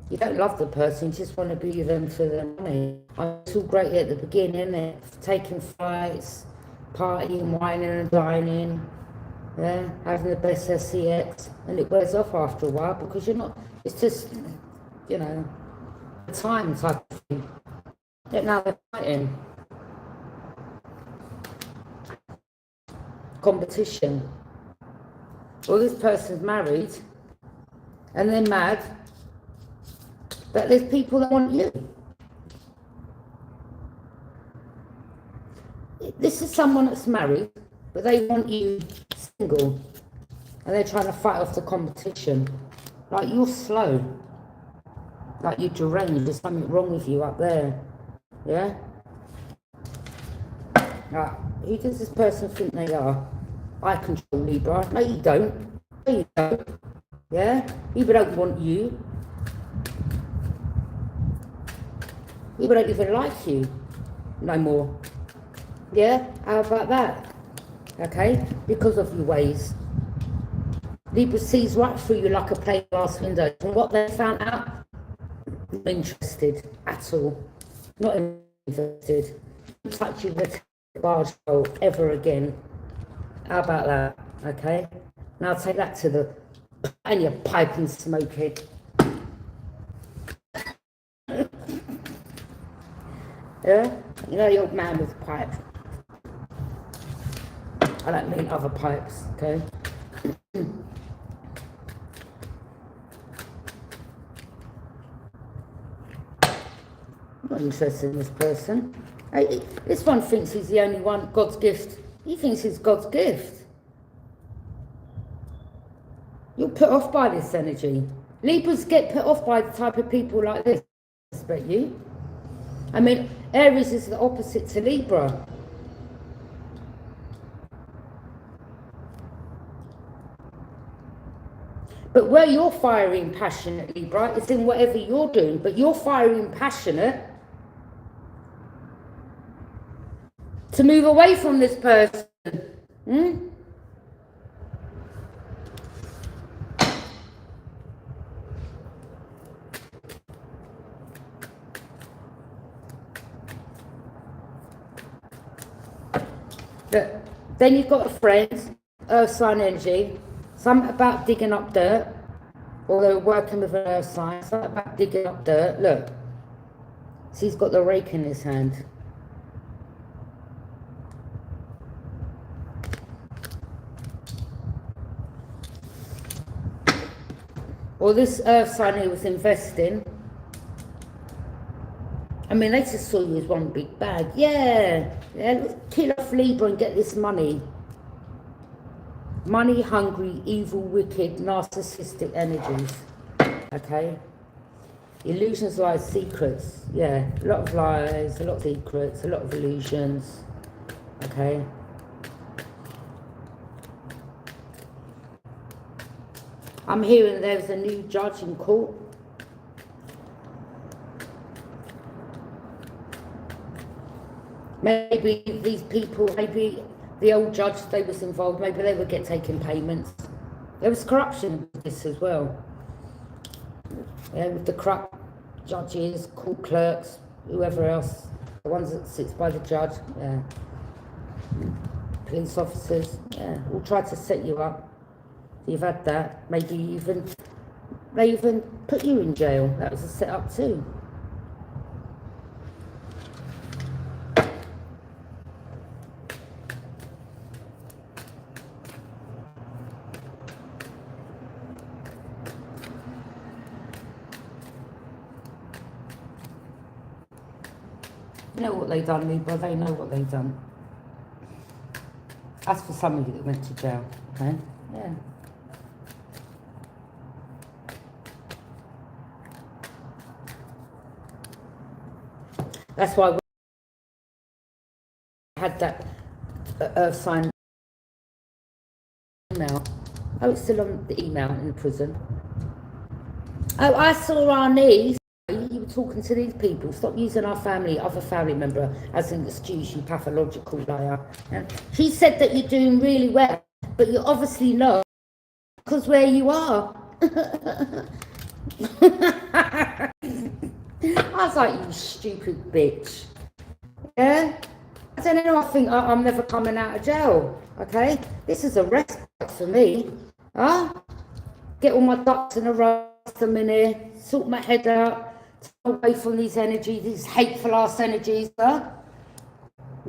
You don't love the person, you just want to be with them for the money. It's all great at the beginning, isn't it? Taking flights, partying, whining and dining, yeah, having the best SEX, and it wears off after a while because you're not, it's just, you know, time type of thing. Yet now they're fighting. Competition. Well, this person's married and they're mad that there's people that want you. This is someone that's married, but they want you single. And they're trying to fight off the competition. Like, you're slow. Like, you're deranged. There's something wrong with you up there. Yeah? Like, who does this person think they are? I control Libra. No, you don't. No, you don't. Yeah? People don't want you. People don't even like you no more. Yeah? How about that? Okay? Because of your ways. Libra sees right through you like a plate glass window. And what they found out, not interested at all. Not interested. Don't touch you with a barge pole ever again. How about that? Okay? Now take that to the... and your pipe and smoke it. Yeah? You know the old man with a pipe. I don't mean other pipes, okay? I'm not interested in this person. Hey, this one thinks he's the only one, God's gift. He thinks he's God's gift. You're put off by this energy. Libras get put off by the type of people like this. I expect you. I mean, Aries is the opposite to Libra. But where you're firing passionately, Libra, it's in whatever you're doing. But you're firing passionate to move away from this person. But then you've got a friend, earth sign energy, something about digging up dirt, or they're working with an earth sign, something about digging up dirt. Look, see, he's got the rake in his hand. Or this earth sign who was investing. I mean, they just saw you as one big bag. Yeah, let's kill off Libra and get this money. Money hungry, evil, wicked, narcissistic energies. Okay? Illusions, lies, secrets. Yeah, a lot of lies, a lot of secrets, a lot of illusions. Okay? I'm hearing there's a new judge in court. Maybe these people, maybe the old judge they was involved, maybe they would get taking payments. There was corruption in this as well. Yeah, with the corrupt judges, court clerks, whoever else, the ones that sits by the judge, yeah. Police officers, yeah, all try to set you up. You've had that. Maybe they even put you in jail. That was a set-up too. You know what they done, Libra, they know what they done. That's for somebody that went to jail, okay? Yeah. That's why I had that earth sign email. Oh, it's still on the email in the prison. Oh, I saw our niece. you were talking to these people. Stop using our family, other family member, as an excuse, you pathological liar. And she said that you're doing really well, but you're obviously not, because where you are. I was like, you stupid bitch. Yeah? I don't know, I think I'm never coming out of jail. Okay? This is a respite for me. Huh? Get all my ducks in a row for a minute, sort my head out, away from these energies, these hateful ass energies. Huh?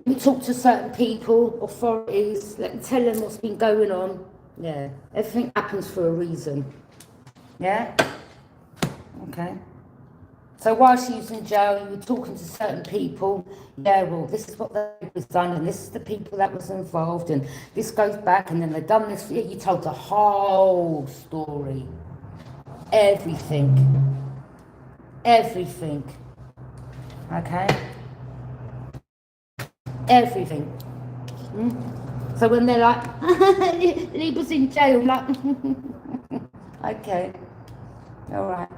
You talk to certain people, authorities, let them tell them what's been going on. Yeah, everything happens for a reason. Yeah? Okay. So while she was in jail, you were talking to certain people. Yeah, well, this is what was done, and this is the people that was involved, and this goes back, and then they've done this. Yeah, you told the whole story. Everything. Everything. Okay? Everything. So when they're like, Libra's in jail, I'm like, okay. All right.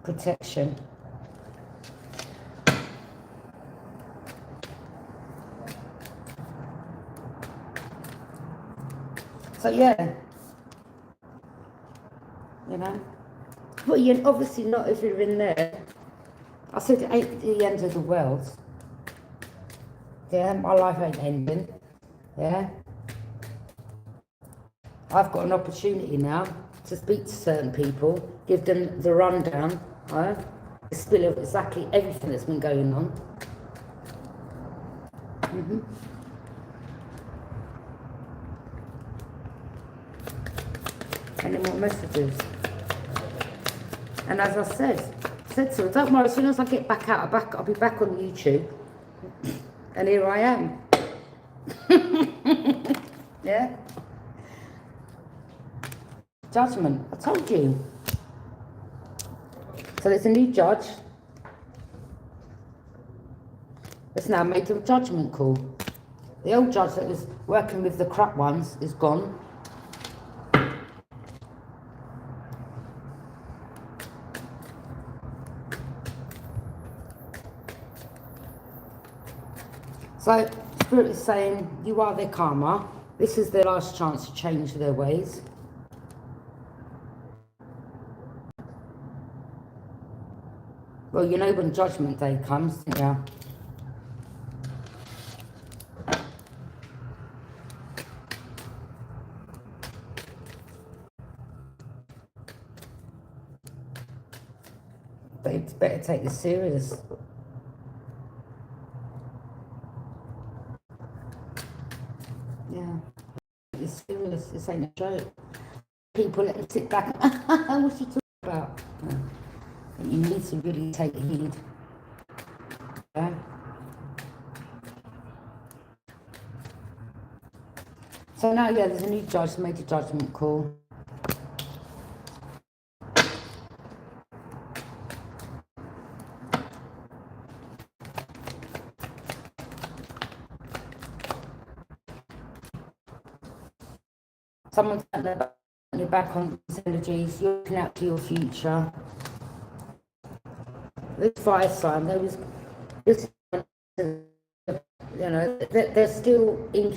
Protection. So yeah, you know, well, you're obviously not if you're in there. I said it ain't the end of the world. Yeah, my life ain't ending. Yeah, I've got an opportunity now to speak to certain people, give them the rundown, right? The spill of exactly everything that's been going on. Any more messages? And as I said to her, don't worry, as soon as I get back out, I'll be back on YouTube. And here I am. Yeah? Judgment, I told you. So there's a new judge. It's now made a judgment call. The old judge that was working with the crap ones is gone. So Spirit is saying, you are their karma. This is their last chance to change their ways. Well, you know when Judgment Day comes, yeah. They better take this serious. Yeah, it's serious. This ain't a joke. People let them sit back. What's she talking about? Yeah. You need to really take heed. Yeah. So now, yeah, there's a new judge made a judgment call. Someone's your back on these energies. You're looking out to your future. This fire sign, this, you know, they're still in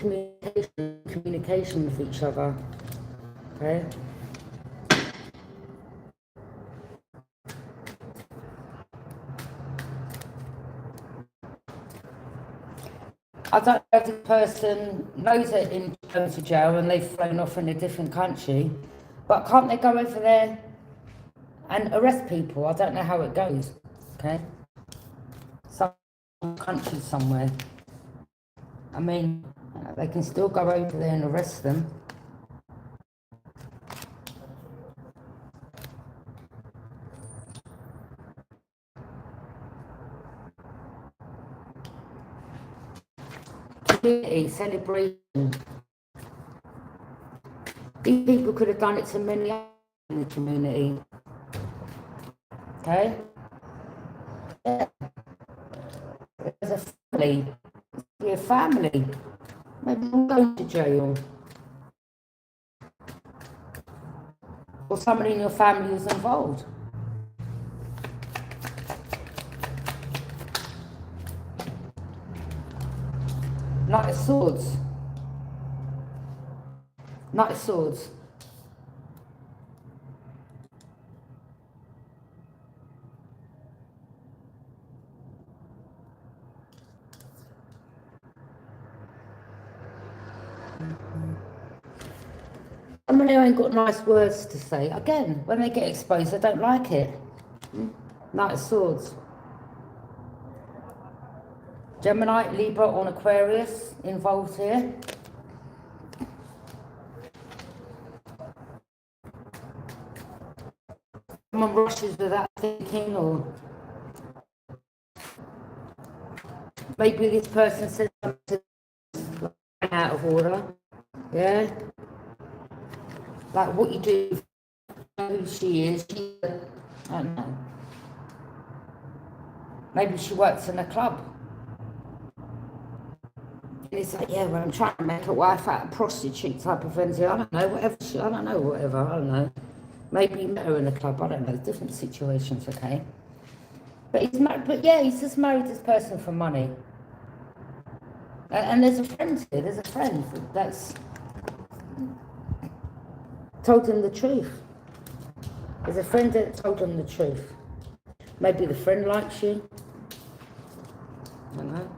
communication with each other. Okay. I don't know if the person knows they're going to jail and they've flown off in a different country, but can't they go over there and arrest people? I don't know how it goes. Okay. Some country somewhere. I mean, they can still go over there and arrest them. Community celebration. These people could have done it to many others in the community. Okay? Yeah. There's a family. Be a family. Maybe I'm going to jail. Or somebody in your family was involved. Knight of Swords. Knight of Swords. Somebody who ain't got nice words to say. Again, when they get exposed, they don't like it. Knight of Swords. Gemini, Libra, or Aquarius involved here. Someone rushes without thinking, or maybe this person says something out of order. Yeah? Like what you do, who she is. I don't know. Maybe she works in a club. And it's like, yeah, well, I'm trying to make a wife out of prostitute type of frenzy. I don't know, whatever. I don't know, whatever. I don't know. Maybe you met her in a club. I don't know. Different situations, okay? But he's married. But yeah, he's just married this person for money. And there's a friend here. There's a friend that's told him the truth. There's a friend that told him the truth. Maybe the friend likes you. I don't know.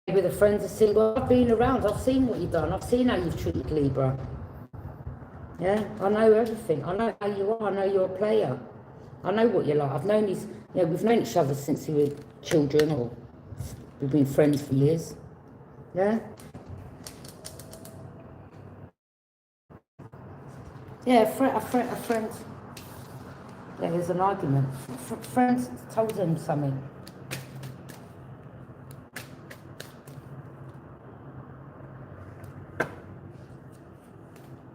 Maybe the friends are saying, well, I've been around, I've seen what you've done, I've seen how you've treated Libra. Yeah, I know everything. I know how you are, I know you're a player. I know what you're like. I've known these, you know, we've known each other since we were children, or we've been friends for years. Yeah? Yeah, a friend. Yeah, there's an argument. Friends told him something.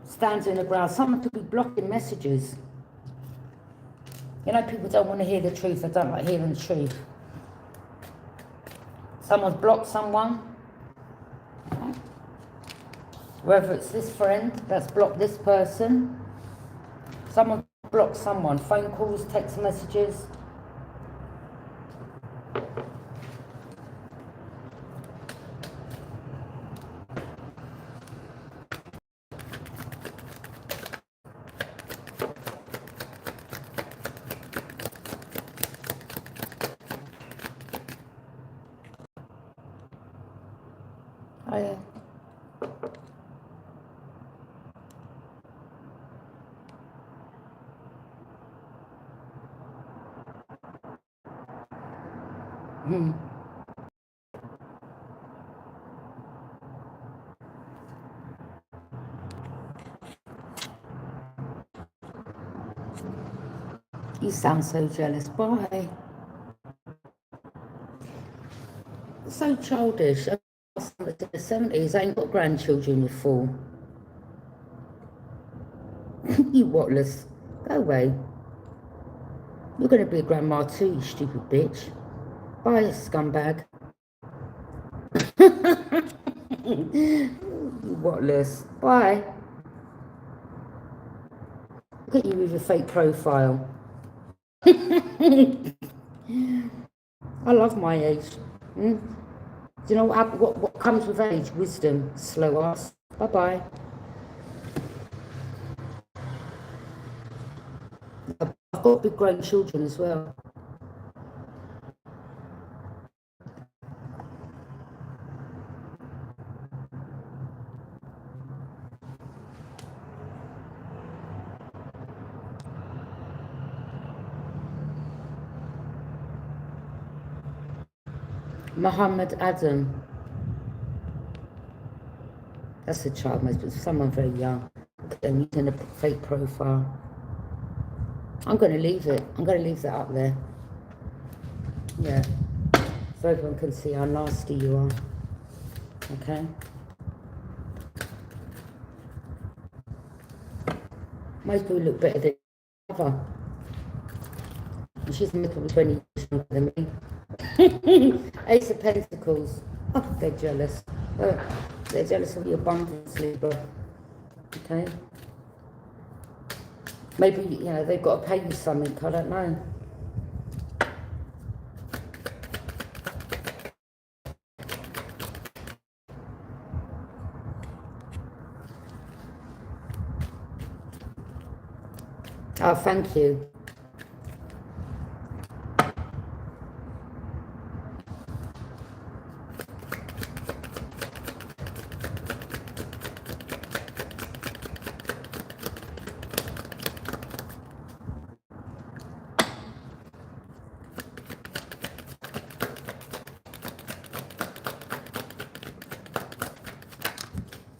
Stands in the ground. Someone could be blocking messages. You know, people don't want to hear the truth. They don't like hearing the truth. Someone's blocked someone. Whether it's this friend that's blocked this person. Someone blocked someone. Phone calls, text messages. Oh, yeah. You sound so jealous. Bye. So childish. In the 70s, ain't got grandchildren, you fool. You whatless. Go away. You're going to be a grandma too, you stupid bitch. Bye, scumbag. You whatless. Bye. Look at you with your fake profile. I love my age. Do you know what comes with age? Wisdom. Slow ass. Bye-bye. I've got big grown children as well. Muhammad Adam. That's a child, but someone very young. They're using a fake profile. I'm going to leave it. I'm going to leave that up there. Yeah. So everyone can see how nasty you are. Okay? Most people look better than each other. And she's making 20 years younger than me. Ace of Pentacles. Oh, they're jealous. Oh, they're jealous of your abundance, Libra. Okay? Maybe, you know, they've got to pay you something. I don't know. Oh, thank you.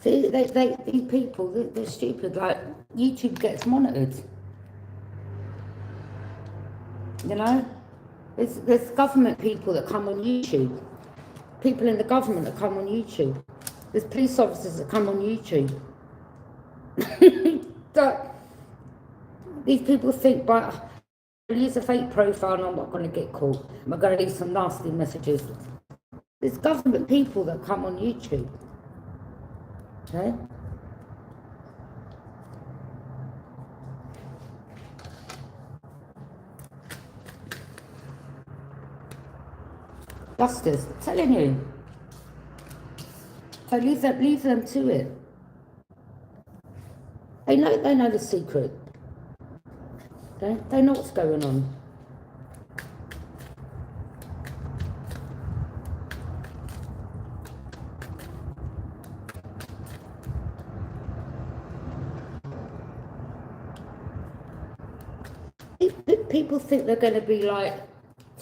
See, these people, they're stupid. Like, YouTube gets monitored. You know? There's government people that come on YouTube. People in the government that come on YouTube. There's police officers that come on YouTube. These people think, but I'll use a fake profile and I'm not going to get caught. I'm going to leave some nasty messages. There's government people that come on YouTube. Okay? Justice, I'm telling you. So leave them to it. They know the secret. Okay? They know what's going on. People think they're going to be like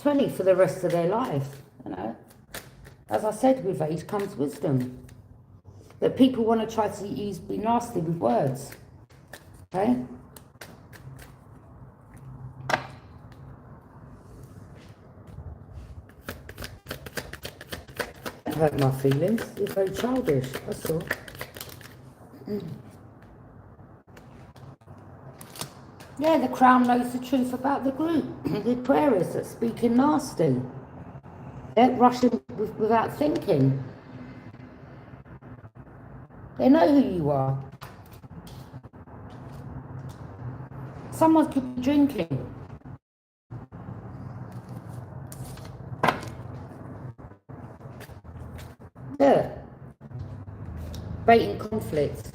20 for the rest of their life, you know. As I said, with age comes wisdom. That people want to try to be nasty with words, okay? Don't hurt my feelings. You're very childish, that's all. Yeah, the Crown knows the truth about the group. The Aquarius that's speaking nasty. They're rushing without thinking. They know who you are. Someone could be drinking. Yeah. Baiting conflict.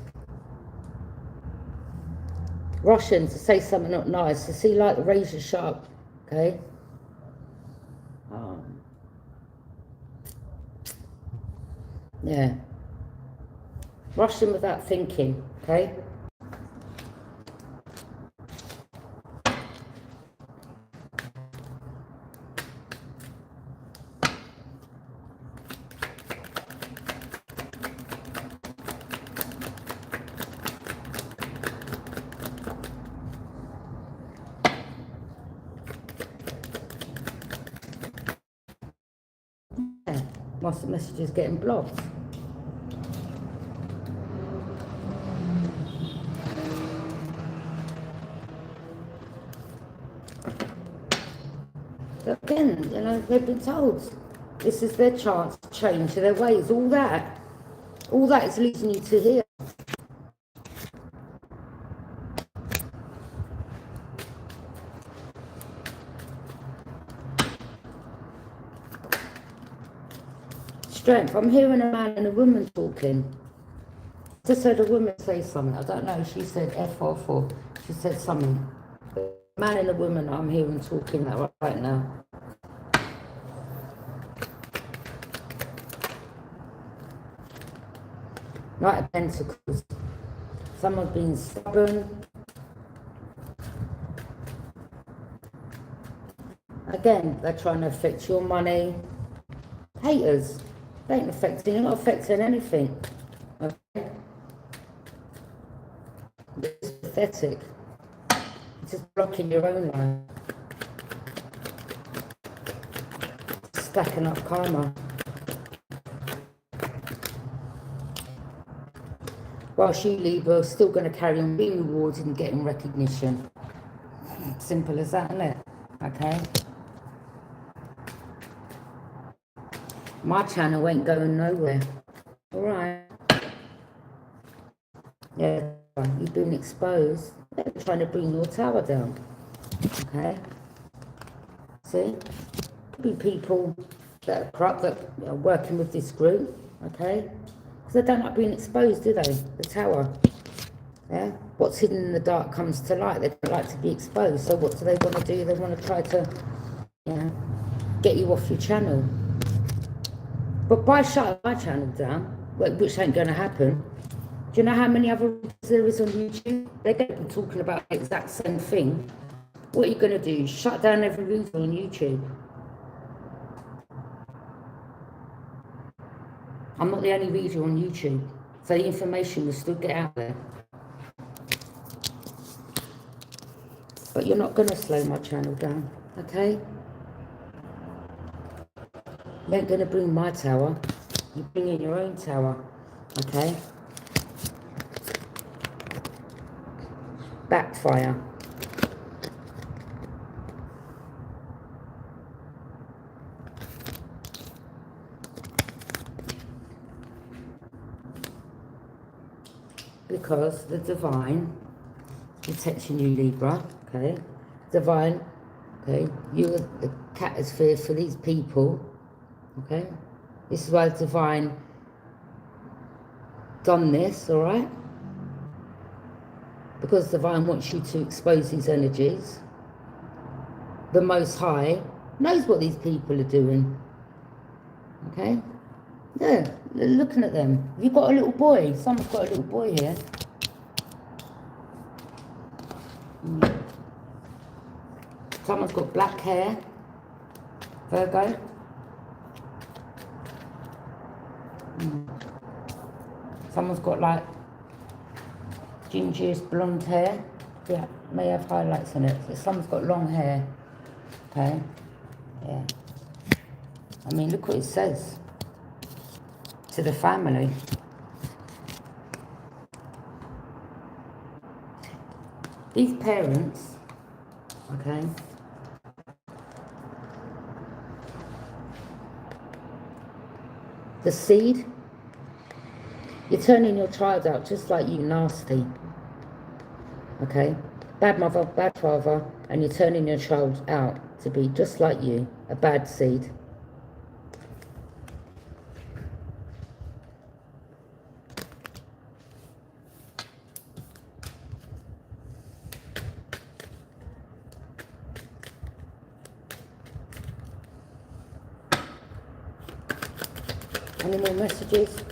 Russian to say something not nice, to see like the razor sharp, okay? Yeah. Russian without thinking, okay? My messages getting blocked. But again, you know, they've been told this is their chance to change their ways. All that is leading you to here. Strength. I'm hearing a man and a woman talking. Just heard a woman say something. I don't know. She said F off or she said something. But a man and a woman I'm hearing talking that right now. Knight of Pentacles. Someone's been stubborn. Again, they're trying to affect your money. Haters. They ain't affecting, you're not affecting anything. Okay? It's pathetic. It's just blocking your own life. Stacking up karma. Whilst you, Libra, are still going to carry on being rewarded and getting recognition. Simple as that, isn't it? Okay? My channel ain't going nowhere. Alright. Yeah, you've been exposed. They're trying to bring your tower down. Okay? See? Could be people that are corrupt that are working with this group. Okay? Because they don't like being exposed, do they? The tower. Yeah, what's hidden in the dark comes to light. They don't like to be exposed. So what do they want to do? They want to try to, you know, get you off your channel. But by shutting my channel down, which ain't going to happen, do you know how many other there is on YouTube? They're going to be talking about the exact same thing. What are you going to do? Shut down every reader on YouTube? I'm not the only reader on YouTube, so the information will still get out there. But you're not going to slow my channel down, okay? You ain't going to bring my tower. You bring in your own tower, okay? Backfire. Because the divine protecting you, Libra, okay? Divine, okay? You are the catsphere for these people, okay? This is why the divine done this, all right? Because the divine wants you to expose these energies. The Most High knows what these people are doing, okay? Yeah, looking at them. You've got a little boy. Someone's got a little boy here. Someone's got black hair. Virgo. Someone's got like gingish blonde hair. Yeah, may have highlights on it. So someone's got long hair. Okay. Yeah. I mean, look what it says to the family. These parents, okay, the seed, you're turning your child out just like you, nasty, okay? Bad mother, bad father, and you're turning your child out to be just like you, a bad seed. Any more messages?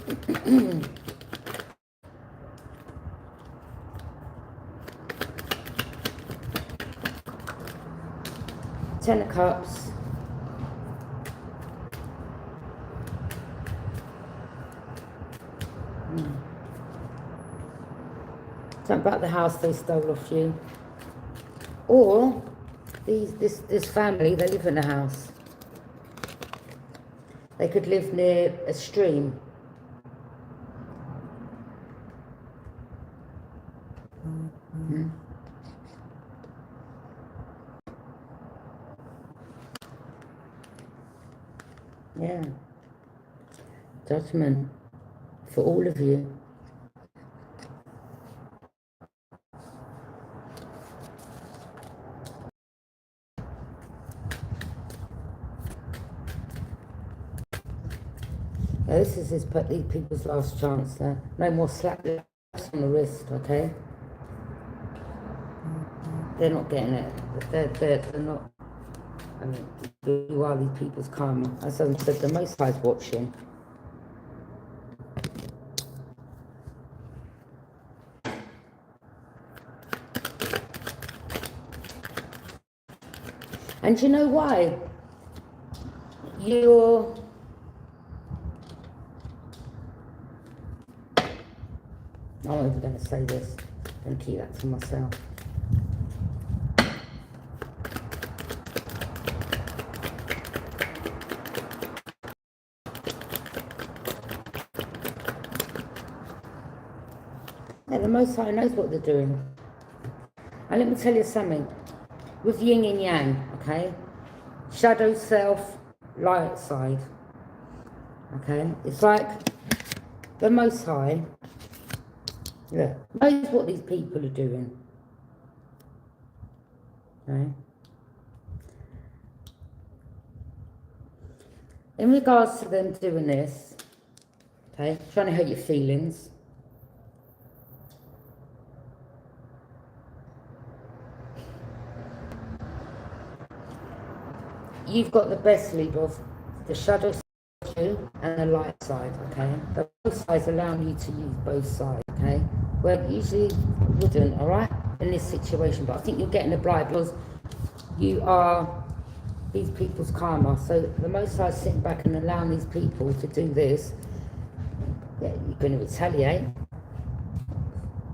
Ten of Cups. Something about the house they stole off you. Or this family, they live in a house. They could live near a stream. Yeah. Judgment for all of you. Now, this is these people's last chance there. No more slaps on the wrist, okay? They're not getting it. They're not. I mean, you are these people's karma. As I said, the Most High's watching. And you know why? I'm not even going to say this. I'm going to keep that to myself. Yeah, the Most High knows what they're doing. And let me tell you something. With yin and yang, okay? Shadow self, light side. Okay? It's like the Most High, yeah, knows what these people are doing. Okay? In regards to them doing this, okay, trying to hurt your feelings, you've got the best, Libra, of the shadow side of you and the light side, okay? But both sides allow you to use both sides, okay? Well, usually wouldn't, all right, in this situation. But I think you're getting the blind because you are these people's karma. So the Most High is sitting back and allowing these people to do this. Yeah, you're going to retaliate.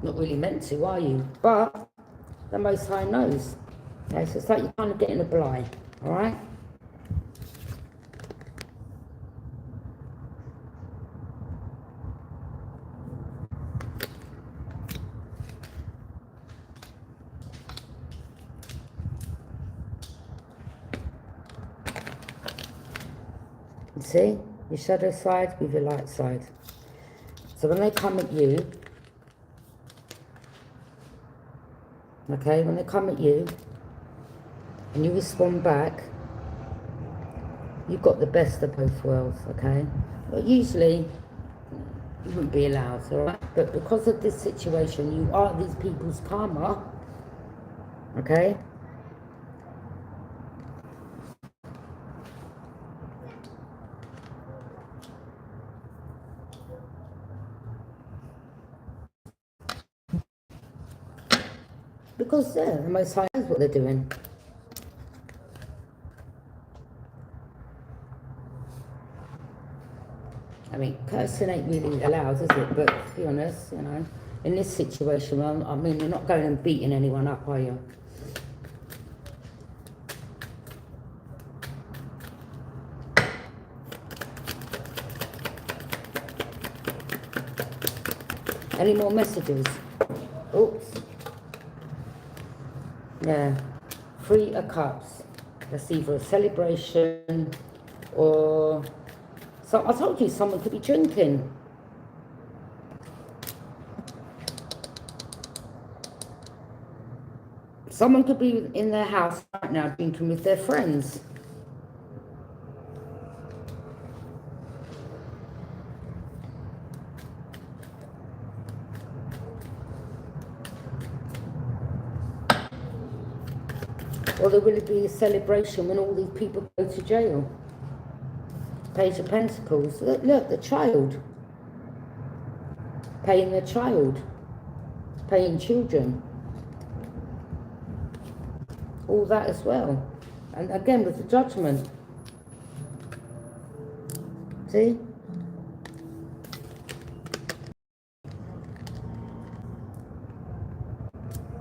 Not really meant to, are you? But the Most High knows. Okay, so it's like you're kind of getting a blind, all right? You see? Your shadow side with your light side. So when they come at you, okay, when they come at you and you respond back, you've got the best of both worlds, okay? But usually you wouldn't be allowed, all right? But because of this situation, you are these people's karma, okay? Because yeah, the Most High knows what they're doing. I mean, cursing ain't really allowed, is it? But to be honest, you know, in this situation, I mean, you're not going and beating anyone up, are you? Any more messages? Oops. Yeah. 3 of Cups. That's either a celebration or... So I told you someone could be drinking. Someone could be in their house right now drinking with their friends. Or there will be a celebration when all these people go to jail. Page of Pentacles. Look, the child. Paying their child. Paying children. All that as well. And again with the Judgment. See?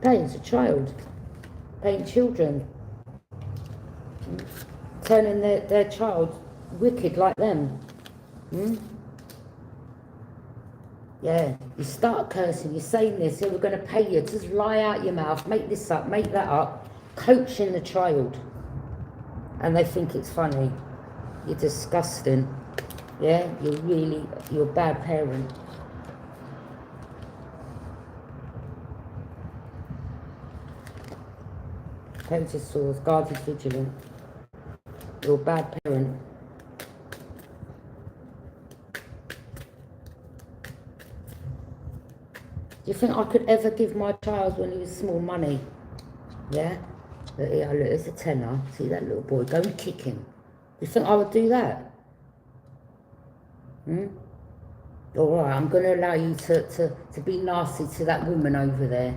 Paying a child. Paying children. Turning their child wicked like them. Yeah, you start cursing, you're saying this, we're going to pay you, just lie out your mouth, make this up, make that up, coaching the child. And they think it's funny. You're disgusting. Yeah, you're a bad parent. Page of Swords, guard is vigilant. You're a bad parent. Do you think I could ever give my child when he was small money? Yeah? Look, there's a tenner. See that little boy? Go and kick him. Do you think I would do that? Alright, I'm going to allow you to be nasty to that woman over there.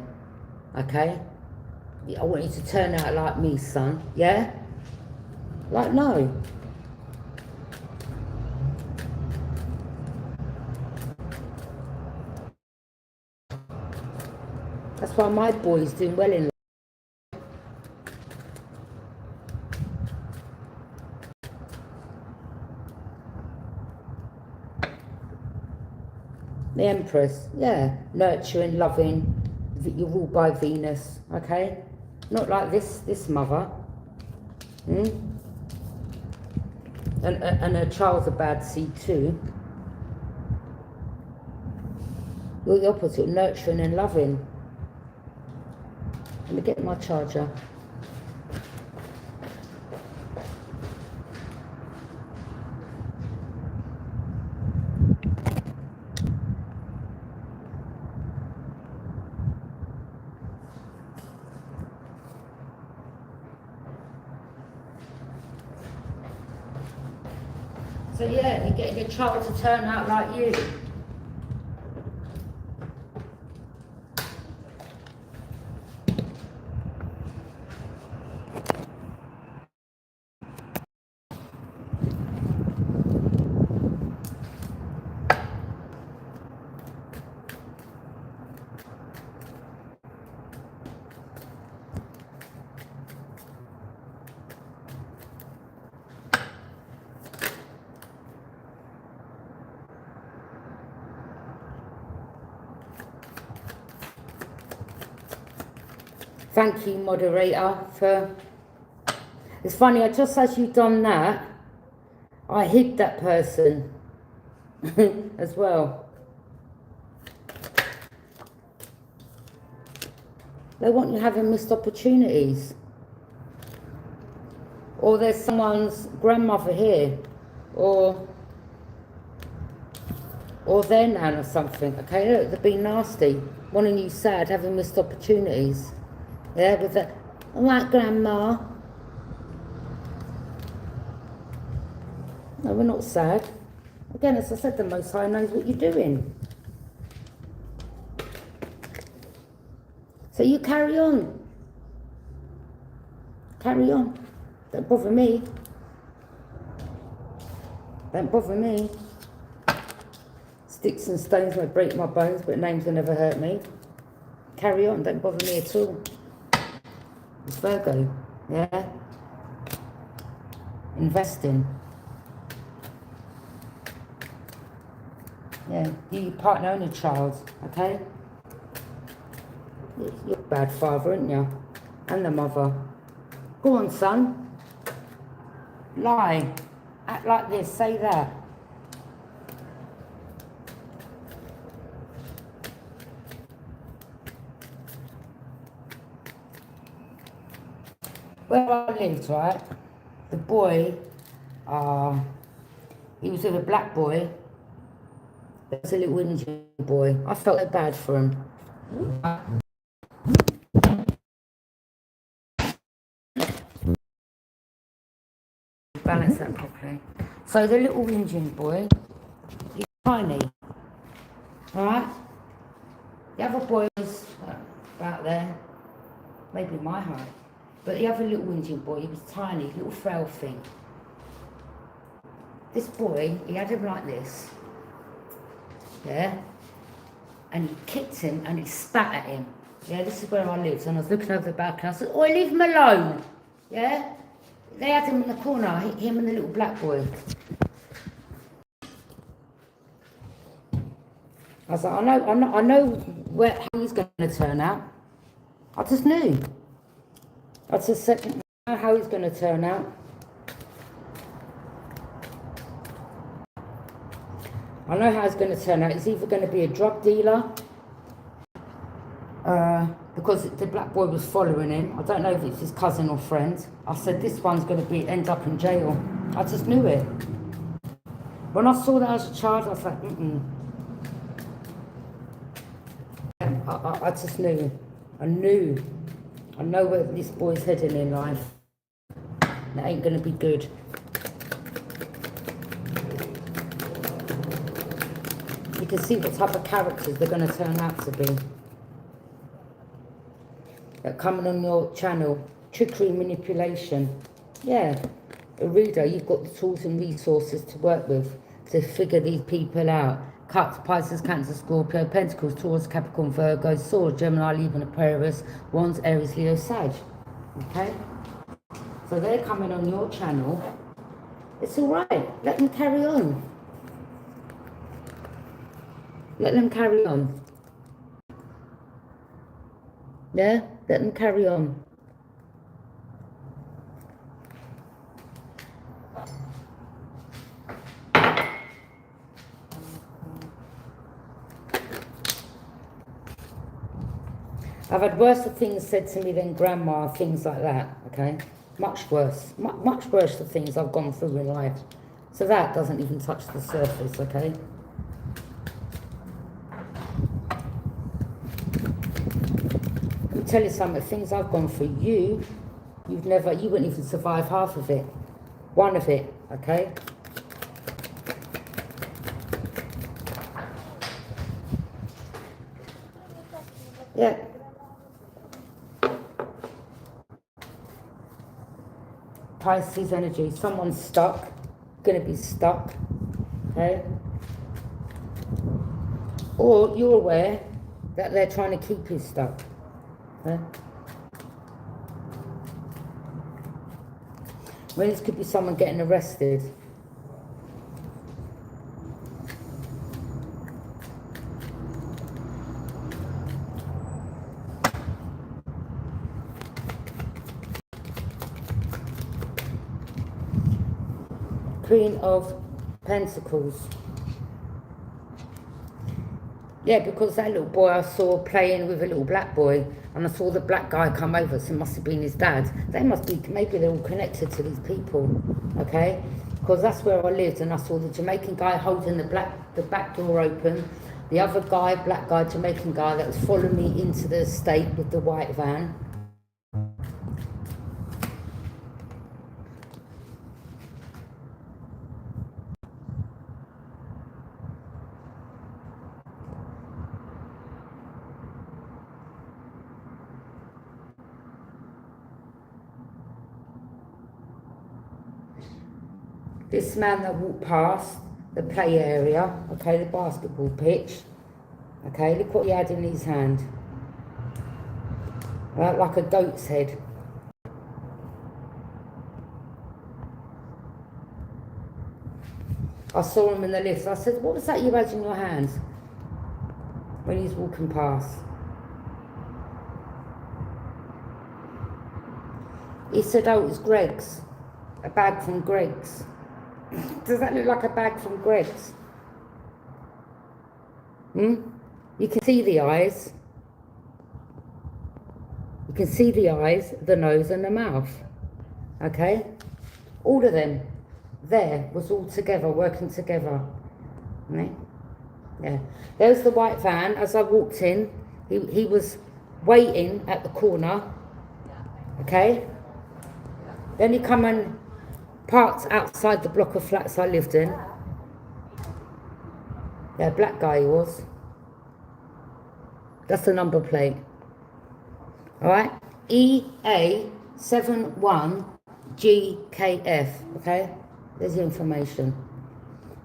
Okay? I want you to turn out like me, son. Yeah? Like, no. That's why my boy's doing well in life. The Empress, yeah. Nurturing, loving. You're ruled by Venus, okay? Not like this mother. And her child's a bad seed too. You're the opposite, nurturing and loving. Let me get my charger. So yeah, you're getting your child to turn out like you. Thank you, moderator, for... It's funny, just as you've done that, I hid that person as well. They want you having missed opportunities. Or there's someone's grandmother here, or their nan or something, okay? Look, they're being nasty, wanting you sad, having missed opportunities. Yeah, with that, all right, grandma. No, we're not sad. Again, as I said, the Most High knows what you're doing. So you carry on. Carry on. Don't bother me. Don't bother me. Sticks and stones may break my bones, but names will never hurt me. Carry on, don't bother me at all. It's Virgo, yeah? Investing. Yeah, you partner own a child, okay? You're a bad father, aren't you? And the mother. Go on, son. Lie. Act like this, say that. Where I lived, right, the boy, he was with a black boy. There was a little Indian boy. I felt so bad for him. Balance that properly. So the little Indian boy, he's tiny, alright? The other boy was about there, maybe my height. But the other little Indian boy, he was tiny, little frail thing. This boy, he had him like this, yeah? And he kicked him and he spat at him. Yeah, this is where I lived, and I was looking over the back and I said, "Oi, leave him alone," yeah? They had him in the corner, him and the little black boy. I was like, I know how he's going to turn out. I just knew. I just said, I know how he's going to turn out. I know how he's going to turn out. He's either going to be a drug dealer, because the black boy was following him. I don't know if it's his cousin or friend. I said, this one's going to end up in jail. I just knew it. When I saw that as a child, I was like, I just knew. I know where this boy's heading in life. That ain't going to be good. You can see what type of characters they're going to turn out to be. They're coming on your channel. Trickery, manipulation. Yeah. A reader, you've got the tools and resources to work with to figure these people out. Cups, Pisces, Cancer, Scorpio, Pentacles, Taurus, Capricorn, Virgo, Swords, Gemini, Libra, Aquarius, Wands, Aries, Leo, Sag. Okay? So they're coming on your channel. It's all right. Let them carry on. Let them carry on. Yeah? Let them carry on. I've had worse things said to me than grandma, things like that, okay? Much worse. Much worse the things I've gone through in life. So that doesn't even touch the surface, okay? Let me tell you something, things I've gone through, you wouldn't even survive half of it. One of it, okay? Yeah. Pisces energy. Someone's stuck. Going to be stuck. Okay. Or you're aware that they're trying to keep you stuck. Okay? Well, this could be someone getting arrested. Queen of Pentacles. Yeah, because that little boy I saw playing with a little black boy, and I saw the black guy come over, so it must have been his dad. They must be, maybe they're all connected to these people, okay? Because that's where I lived, and I saw the Jamaican guy holding the back door open, the other guy, black guy, Jamaican guy, that was following me into the estate with the white van. This man that walked past the play area, okay, the basketball pitch, okay, look what he had in his hand. Like a goat's head. I saw him in the lift. I said, what was that you had in your hands? When he's walking past. He said, oh, it was Greg's. A bag from Greg's. Does that look like a bag from Greg's? You can see the eyes. You can see the eyes, the nose and the mouth. Okay? All of them there was all together, working together. Right? Yeah. There's the white van. As I walked in, he was waiting at the corner. Okay? Then he come and parked outside the block of flats I lived in. Yeah, black guy he was. That's the number plate. Alright? EA71GKF. Okay? There's the information.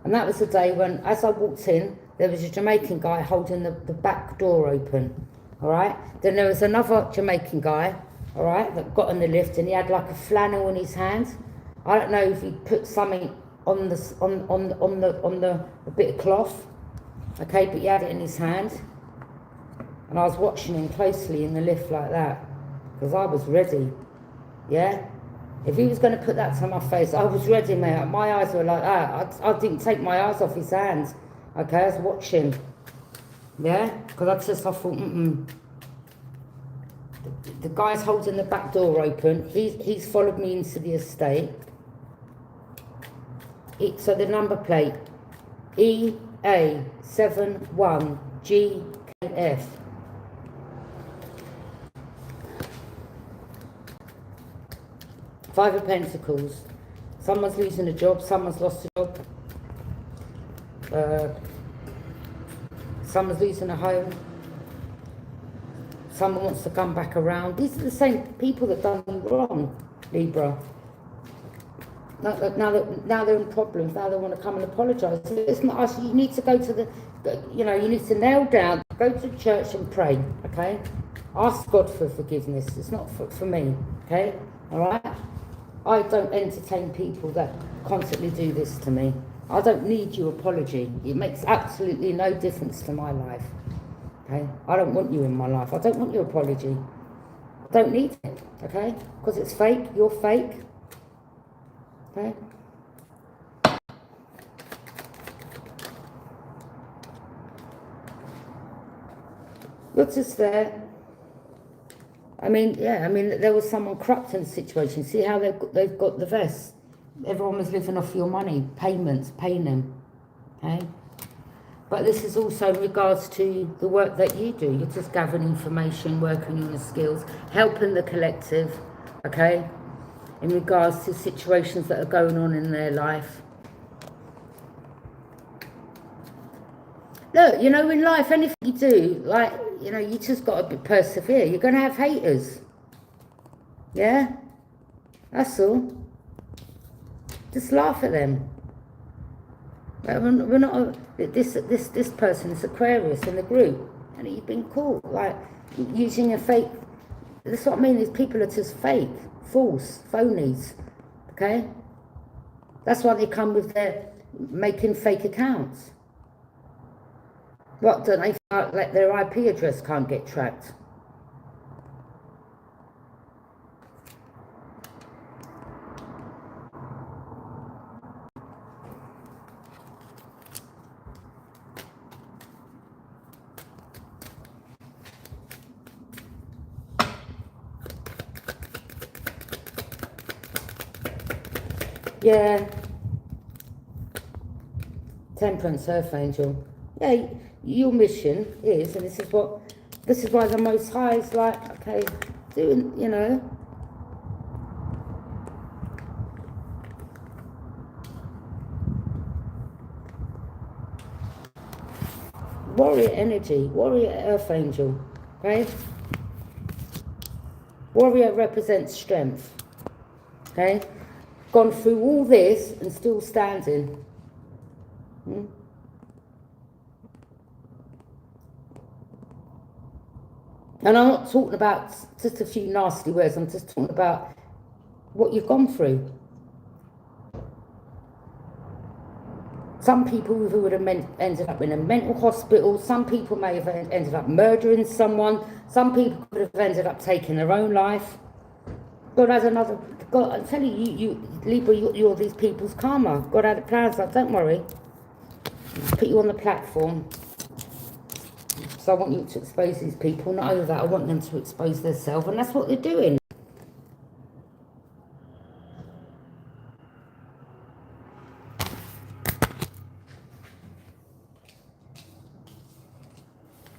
And that was the day when, as I walked in, there was a Jamaican guy holding the back door open. Alright? Then there was another Jamaican guy, alright, that got on the lift, and he had like a flannel in his hand. I don't know if he put something on the bit of cloth, okay, but he had it in his hand, and I was watching him closely in the lift like that, because I was ready, yeah. If he was going to put that to my face, I was ready, mate. My eyes were like that. I didn't take my eyes off his hands, okay. I was watching, yeah, because I thought, The guy's holding the back door open. He's followed me into the estate. So the number plate, EA71GKF. Five of Pentacles. Someone's losing a job. Someone's lost a job. Someone's losing a home. Someone wants to come back around. These are the same people that done you wrong, Libra. Now they're in problems. Now they want to come and apologise. It's not us. You need to go to you need to nail down, go to church and pray, okay? Ask God for forgiveness. It's not for me, okay? All right? I don't entertain people that constantly do this to me. I don't need your apology. It makes absolutely no difference to my life. Okay? I don't want you in my life. I don't want your apology. I don't need it, okay? Because it's fake. You're fake. Okay? What's this there? There was someone corrupt in the situation. See how they've got the vest? Everyone was living off your money, payments, paying them, okay? But this is also in regards to the work that you do. You're just gathering information, working on the skills, helping the collective, okay? In regards to situations that are going on in their life. Look, you know, in life, anything you do, like, you know, you just got to persevere. You're going to have haters. Yeah? That's all. Just laugh at them. We're not, this person is Aquarius in the group. And you've been caught, like, using a fake, that's what I mean, is people are just fake, false, phonies. Okay? That's why they come with their making fake accounts. What, don't they feel like their IP address can't get tracked? Yeah. Temperance, Earth Angel. Yeah, your mission is, and this is why the Most High is like, okay, doing, you know. Warrior energy, warrior Earth Angel, okay? Warrior represents strength, okay? Gone through all this and still standing. Hmm? And I'm not talking about just a few nasty words, I'm just talking about what you've gone through. Some people who would have ended up in a mental hospital, some people may have ended up murdering someone, some people could have ended up taking their own life. God has another, God, I'm telling you, Libra, you're these people's karma. God had plans, like, don't worry. Put you on the platform. So I want you to expose these people. Not only that, I want them to expose themselves, and that's what they're doing.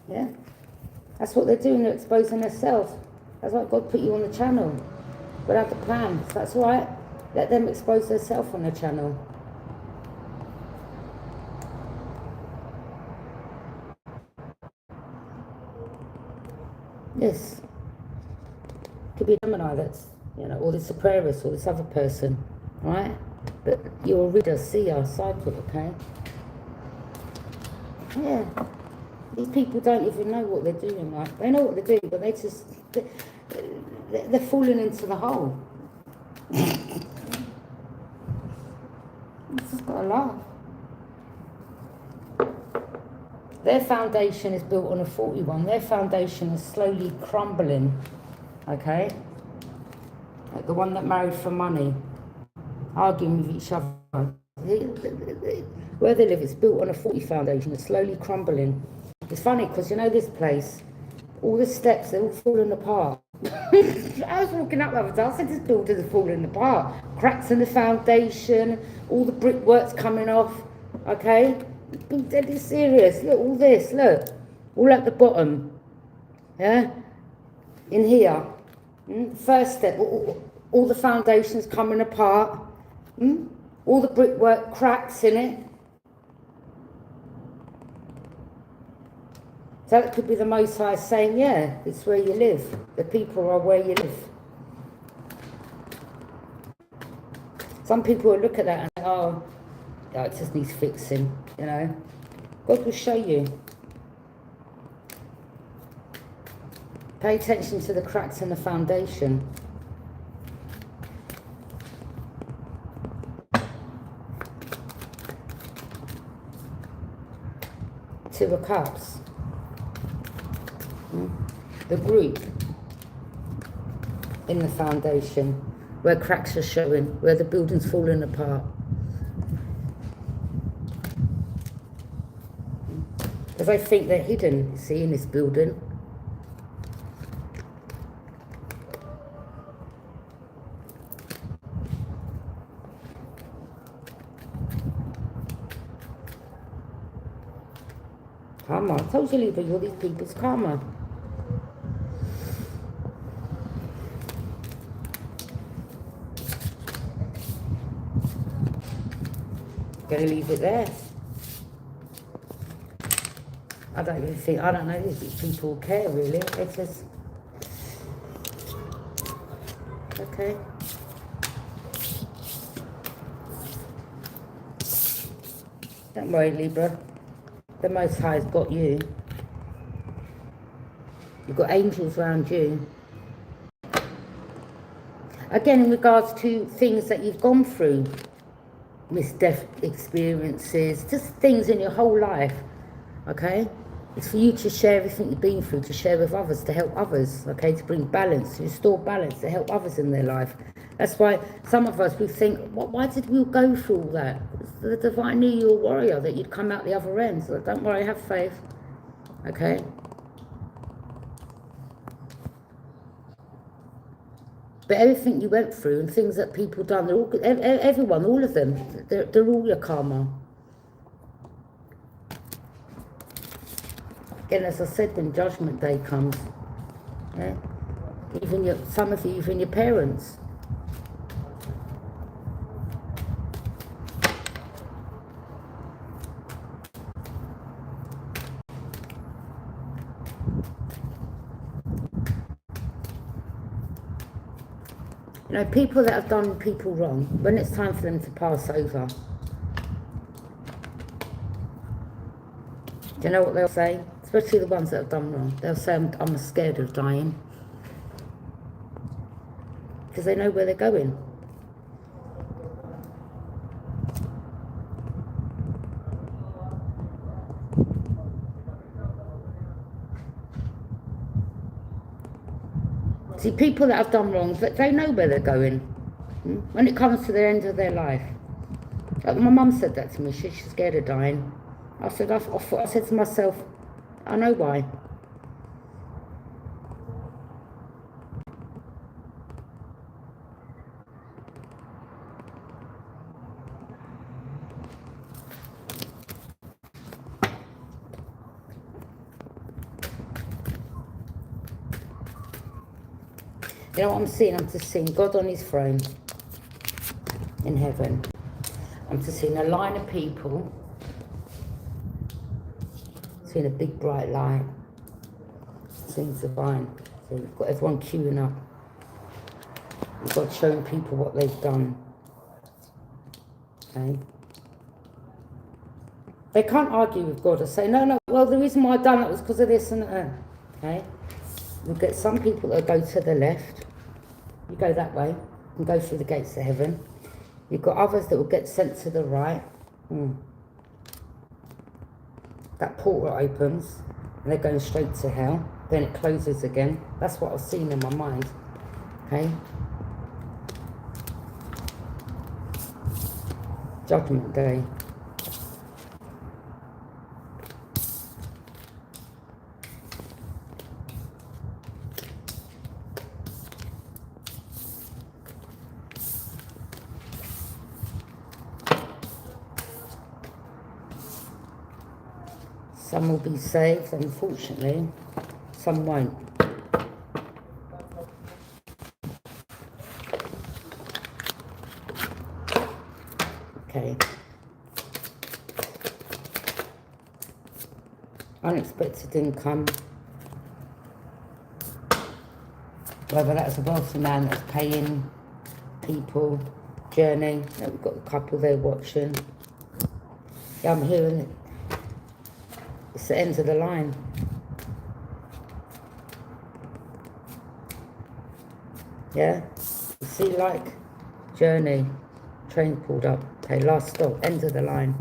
Yeah, that's what they're doing. They're exposing themselves. That's why God put you on the channel. God had the plans. That's all right. Let them expose themselves on the channel. Yes. Could be a Gemini that's, you know, or this Aquarius or this other person, right? But you're a reader, seer, psychic, okay? Yeah. These people don't even know what they're doing, right? They know what they're doing, but they're falling into the hole. It's just gotta laugh. Their foundation is built on a 41. Their foundation is slowly crumbling, okay? Like the one that married for money, arguing with each other. Where they live, it's built on a 40 foundation. It's slowly crumbling. It's funny because, you know, this place, all the steps, they're all falling apart. I was walking up the other day, I said this building's falling apart. Cracks in the foundation, all the brickwork's coming off, okay? Be deadly serious. Look, all this, look. All at the bottom. Yeah? In here. First step, all the foundations coming apart. All the brickwork, cracks in it. So that could be the Most High saying, yeah, it's where you live. The people are where you live. Some people will look at that and say, oh, it just needs fixing, you know. God will show you. Pay attention to the cracks in the foundation. Two of Cups. The group in the foundation, where cracks are showing, where the building's falling apart. Because I think they're hidden, see, in this building. Karma. I told you, Libra, you're these people's karma. Gonna leave it there. I don't really think, I don't know if people care really. It's just, okay. Don't worry, Libra. The Most High's got you. You've got angels around you. Again, in regards to things that you've gone through, death experiences, just things in your whole life, okay? It's for you to share everything you've been through, to share with others, to help others, okay? To bring balance, to restore balance, to help others in their life. That's why some of us, we think, why did we go through all that? The divine knew you were a warrior, that you'd come out the other end. So don't worry, have faith, okay? But everything you went through and things that people done, they're all, everyone, all of them, they're all your karma. Again, as I said, when Judgment Day comes, yeah? Even some of you, even your parents. You know, people that have done people wrong, when it's time for them to pass over, do you know what they'll say? Especially the ones that have done wrong. They'll say, I'm scared of dying. Because they know where they're going. See, people that have done wrong, they know where they're going. When it comes to the end of their life. Like my mum said that to me, she's scared of dying. I said to myself, I know why. You know what I'm seeing? I'm just seeing God on his throne in heaven. I'm just seeing a line of people. Seeing a big bright light. Seeing divine. So you've got everyone queuing up. You've got showing people what they've done. Okay? They can't argue with God or say, no, well, the reason why I done that was because of this and that. Okay? You'll get some people that go to the left. You go that way and go through the gates of heaven. You've got others that will get sent to the right. That portal opens and they're going straight to hell. Then it closes again. That's what I've seen in my mind. Okay? Judgment Day. Some will be saved, unfortunately. Some won't. Okay. Unexpected income. Whether that's a wealthy man that's paying people, journey. Yeah, we've got a couple there watching. Yeah, I'm hearing it. It's the end of the line. Yeah? You see, like, journey, train pulled up. Okay, last stop, end of the line.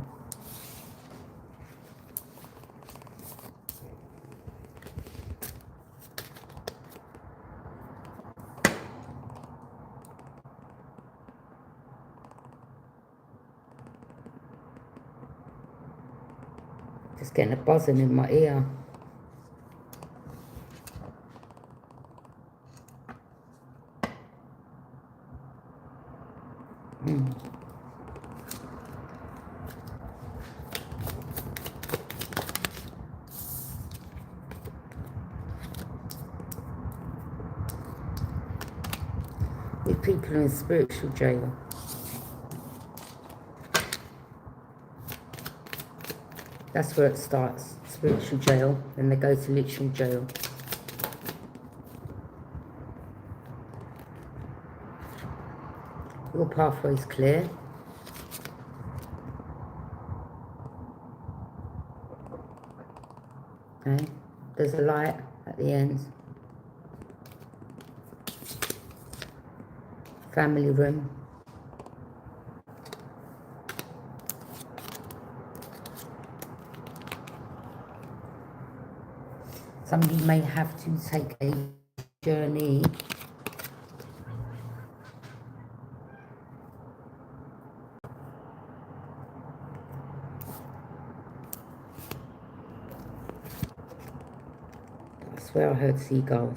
Just getting a buzzing in my ear. With people in spiritual jail. That's where it starts. Spiritual jail. Then they go to literal jail. Your pathway's clear. Okay. There's a light at the end. Family room. Somebody may have to take a journey. I swear I heard seagulls.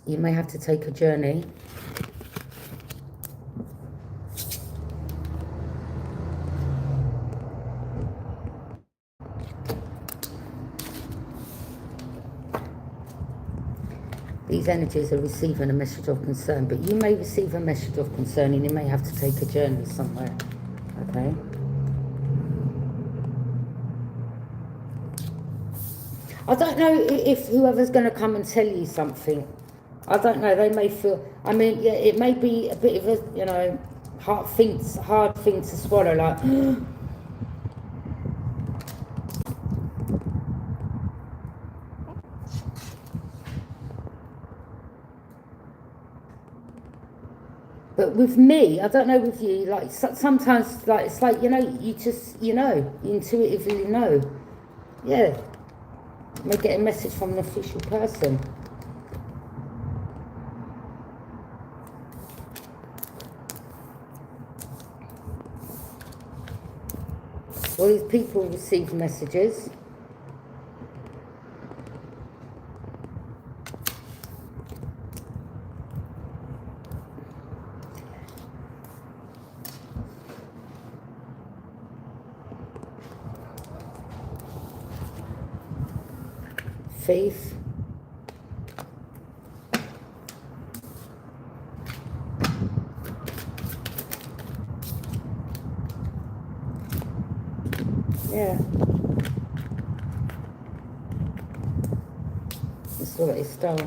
You may have to take a journey. These energies are receiving a message of concern, but you may receive a message of concern and you may have to take a journey somewhere, okay? I don't know if whoever's going to come and tell you something, I don't know, they may feel, I mean, yeah, it may be a bit of a, you know, hard thing to swallow, like, but with me, I don't know with you, like, sometimes, like, it's like, you know, you just, you know, you intuitively know. Yeah. You may get a message from an official person. All these people receive messages. Faith. Yeah. That's what it stole.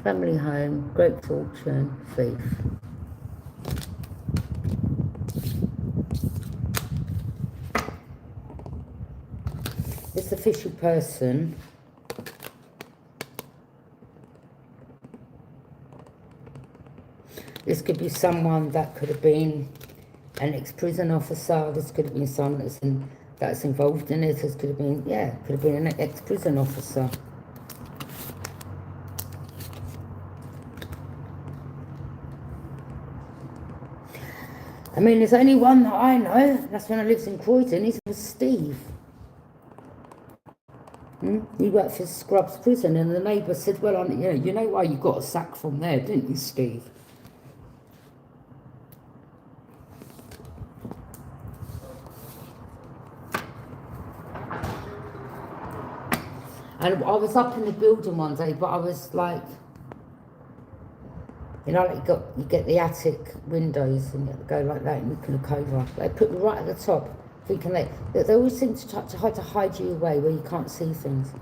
Family home, great fortune, faith. This official person this could be someone that could have been an ex-prison officer, this could have been someone that's involved in it, this could have been, yeah, could have been an ex-prison officer. I mean, there's only one that I know, that's when I lived in Croydon, his was Steve. He worked for Scrubs Prison, and the neighbour said, well, you know why you got a sack from there, didn't you, Steve? And I was up in the building one day, but I was like, you know, like you get the attic windows and you go like that and you can look over. They put me right at the top, thinking they always seem to try to hide you away where you can't see things.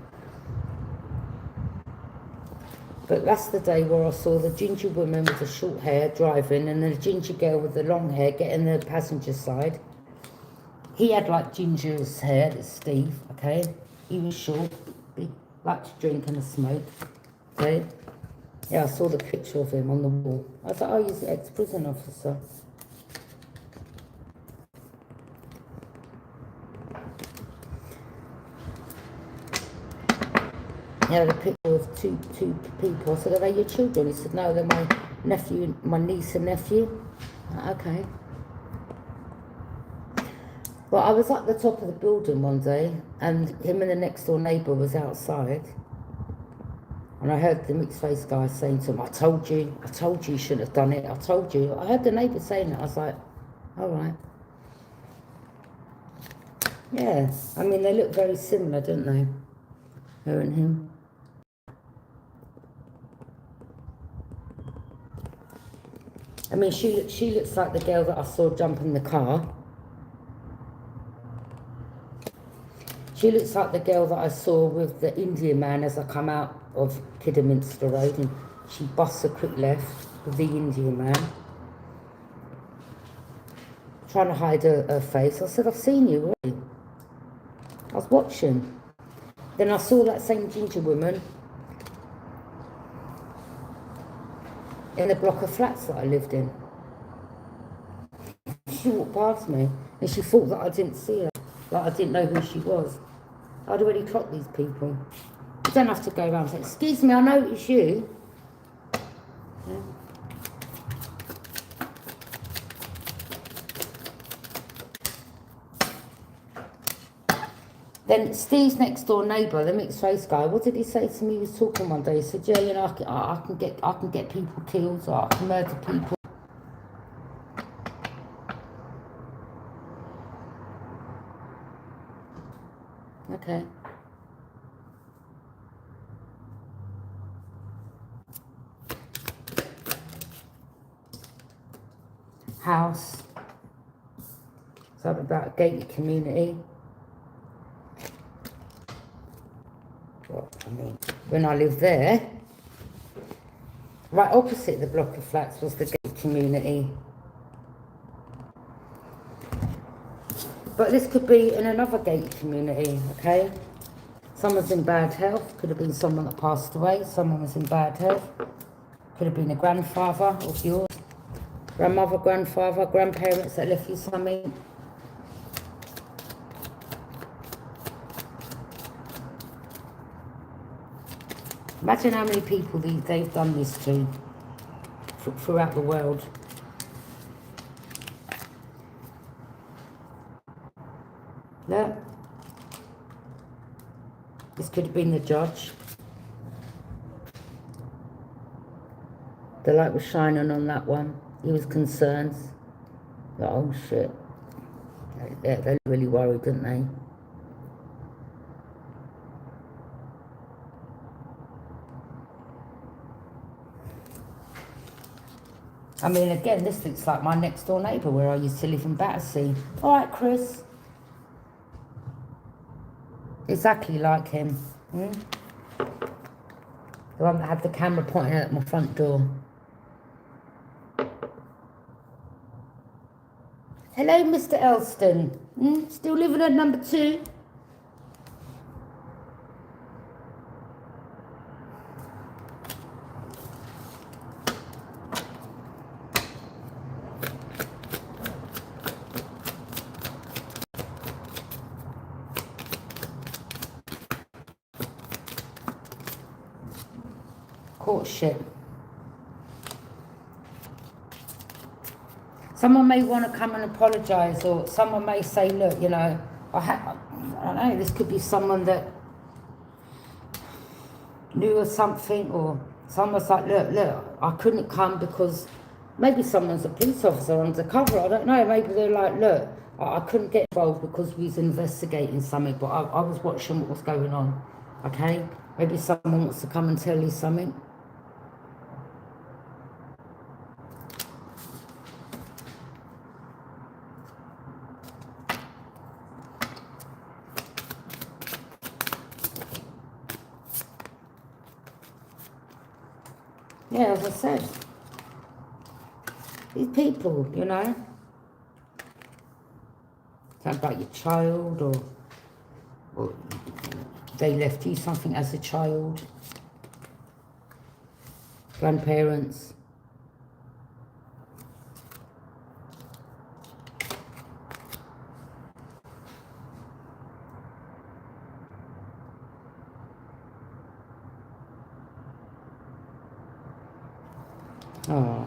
But that's the day where I saw the ginger woman with the short hair driving and the ginger girl with the long hair getting the passenger side. He had like ginger's hair, that's Steve, okay? He was short, he liked to drink and smoke, okay? Yeah, I saw the picture of him on the wall. I thought, oh, he's an ex-prison officer. He had a picture of two people. I said, are they your children? He said, no, they're my niece and nephew. Okay. Well, I was at the top of the building one day, and him and the next door neighbour was outside. And I heard the mixed-faced guy saying to him, I told you you shouldn't have done it, I told you. I heard the neighbour saying that, I was like, all right. Yeah, I mean, they look very similar, don't they? Her and him. I mean, she looks like the girl that I saw jump in the car. She looks like the girl that I saw with the Indian man as I come out of Kidderminster Road, and she busts a quick left with the Indian man, trying to hide her face. I said, I've seen you already. I was watching. Then I saw that same ginger woman in the block of flats that I lived in. She walked past me and she thought that I didn't see her, like I didn't know who she was. I'd already clocked these people. You don't have to go around saying, excuse me, I noticed you. Yeah. Then Steve's next door neighbour, the mixed race guy, what did he say to me? He was talking one day. He said, yeah, you know, I can get people killed, or I can murder people. Okay. House. Something about a gated community. Well, I mean, when I lived there, right opposite the block of flats was the gated community. But this could be in another gated community, okay? Someone's in bad health. Could have been someone that passed away. Someone was in bad health. Could have been a grandfather of yours. Grandmother, grandfather, grandparents that left you something. Imagine how many people they've done this to throughout the world. Look. This could have been the judge. The light was shining on that one. He was concerned. Like, oh shit. They really worried, didn't they? I mean, again, this looks like my next door neighbour where I used to live in Battersea. All right, Chris. Exactly like him. Hmm? The one that had the camera pointing out at my front door. Hello, Mr. Elston. Hmm? Still living at number 2? Courtship. Someone may want to come and apologise, or someone may say, look, you know, I don't know, this could be someone that knew of something, or someone's like, look, I couldn't come because maybe someone's a police officer undercover, I don't know, maybe they're like, look, I couldn't get involved because we was investigating something, but I was watching what was going on, okay? Maybe someone wants to come and tell you something. Yeah, as I said, these people, you know, talk about your child, or they left you something as a child, grandparents. Oh.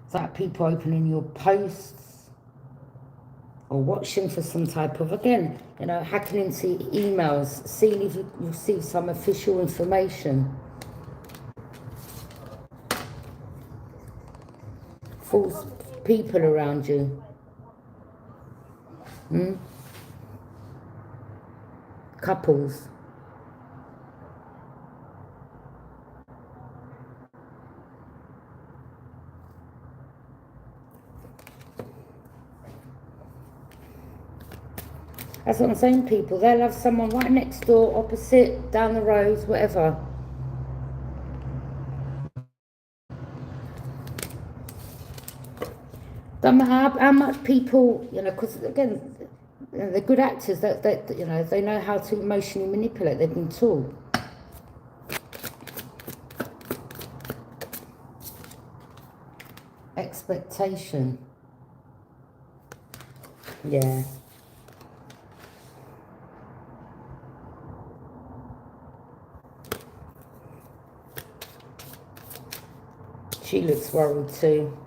It's like people opening your posts or watching for some type of, again, you know, hacking into emails, seeing if you receive some official information. False people around you. Couples. That's what I'm saying, people. They'll have someone right next door, opposite, down the road, whatever. Don't matter how much people, you know, because again, you know, they're good actors. That you know, they know how to emotionally manipulate. They've been taught. Expectation. Yeah. She looks worried too.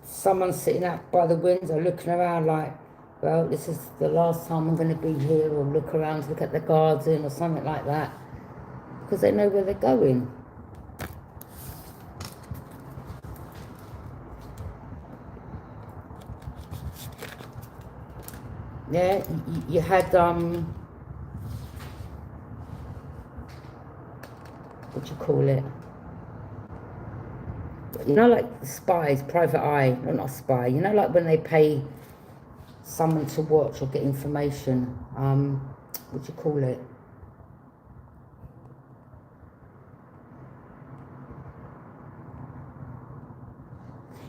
Someone's sitting out by the window looking around like, well, this is the last time I'm going to be here, or look around, look at the garden or something like that, because they know where they're going. Yeah, you had, what do you call it? You know, like spies, private eye, no, not spy. You know, like when they pay someone to watch or get information. What do you call it?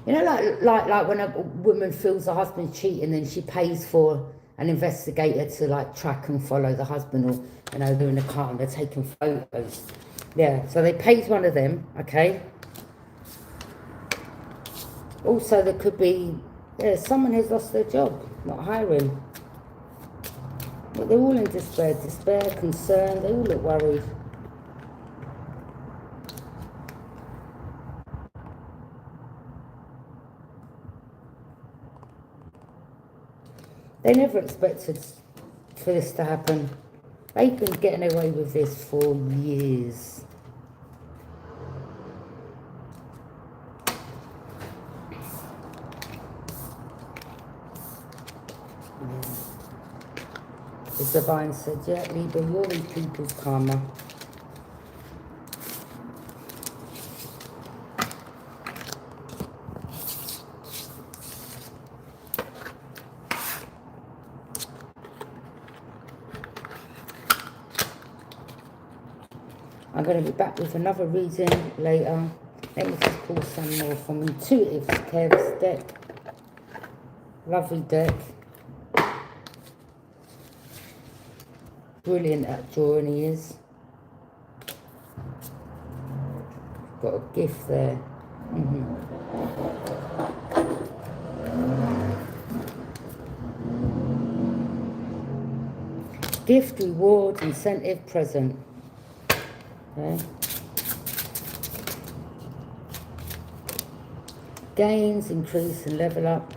You know, like when a woman feels her husband cheating, then she pays for an investigator to like track and follow the husband, or you know, they're in a car and they're taking photos. Yeah, so they paid one of them, okay. Also, there could be, yeah, someone who's lost their job, not hiring. But they're all in despair, concern, they all look worried. They never expected for this to happen. They've been getting away with this for years. The divine said, yeah, Libra, you're in people's karma. I'm going to be back with another reading later. Let me just pull some more from Intuitive Care's deck. Lovely deck. Brilliant at drawing he is. Got a gift there. Gift, reward, incentive, present. Okay. Gains, increase and level up.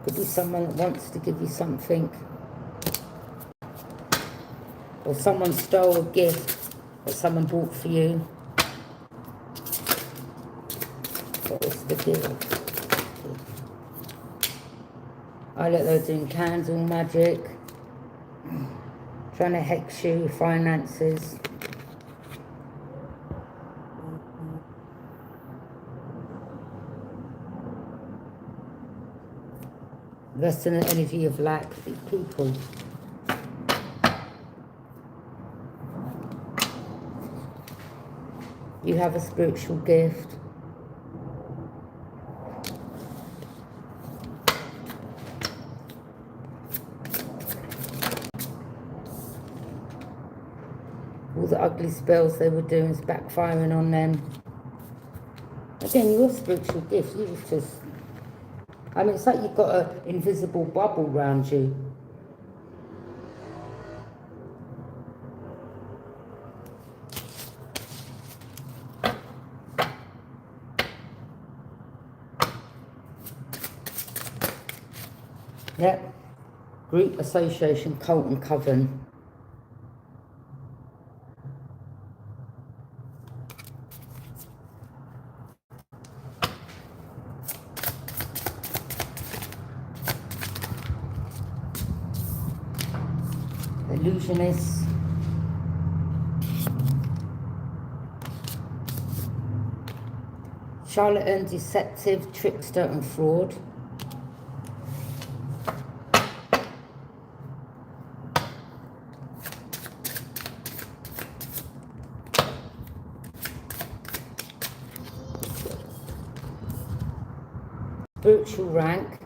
Could be someone that wants to give you something. Or someone stole a gift that someone bought for you. What was the gift? I look, they're doing candle magic. Trying to hex you, finances. That's an energy of lack, people. You have a spiritual gift. All the ugly spells they were doing is backfiring on them. Again, your spiritual gift, you just, I mean, it's like you've got an invisible bubble around you. Yep. Group, association, cult and coven. Illusionists. Charlatan, deceptive, trickster and fraud. Spiritual rank.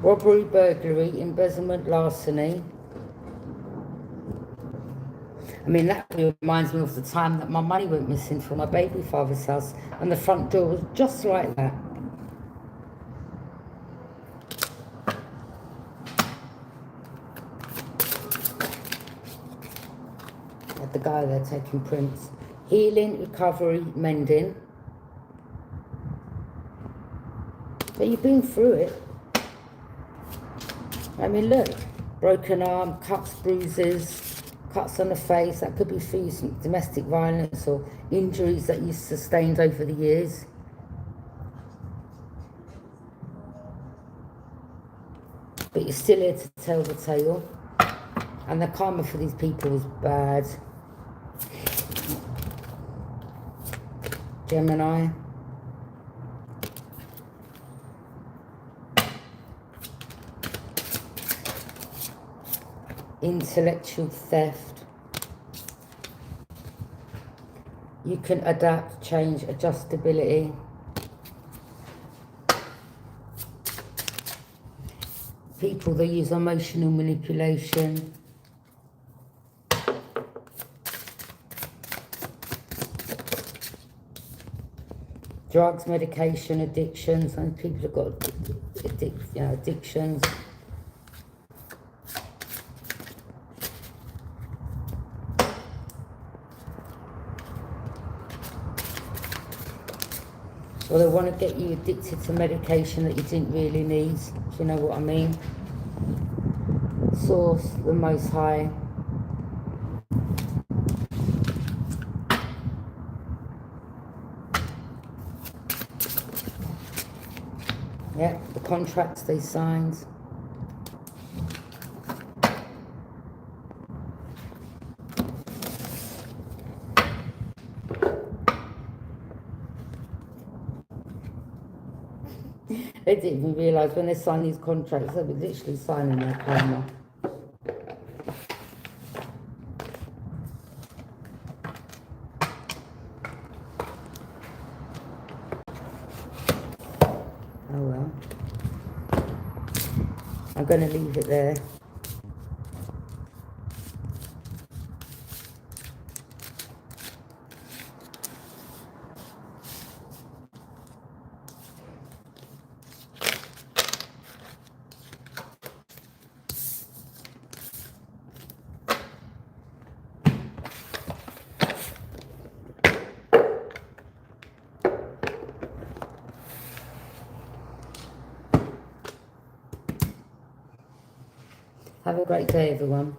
Robbery, burglary, embezzlement, larceny. I mean, that reminds me of the time that my money went missing from my baby father's house, and the front door was just like that. Had the guy there taking prints. Healing, recovery, mending. But you've been through it. I mean, look, broken arm, cuts, bruises, cuts on the face. That could be through some domestic violence or injuries that you've sustained over the years. But you're still here to tell the tale. And the karma for these people is bad. Gemini. Intellectual theft. You can adapt, change, adjustability. People that use emotional manipulation. Drugs, medication, addictions, and people have got addictions. Or they want to get you addicted to medication that you didn't really need. Do you know what I mean? Source, the Most High. Yeah, the contracts they signed. They didn't even realise when they signed these contracts, they were literally signing their karma. Oh well. I'm going to leave it there. Have a great day, everyone.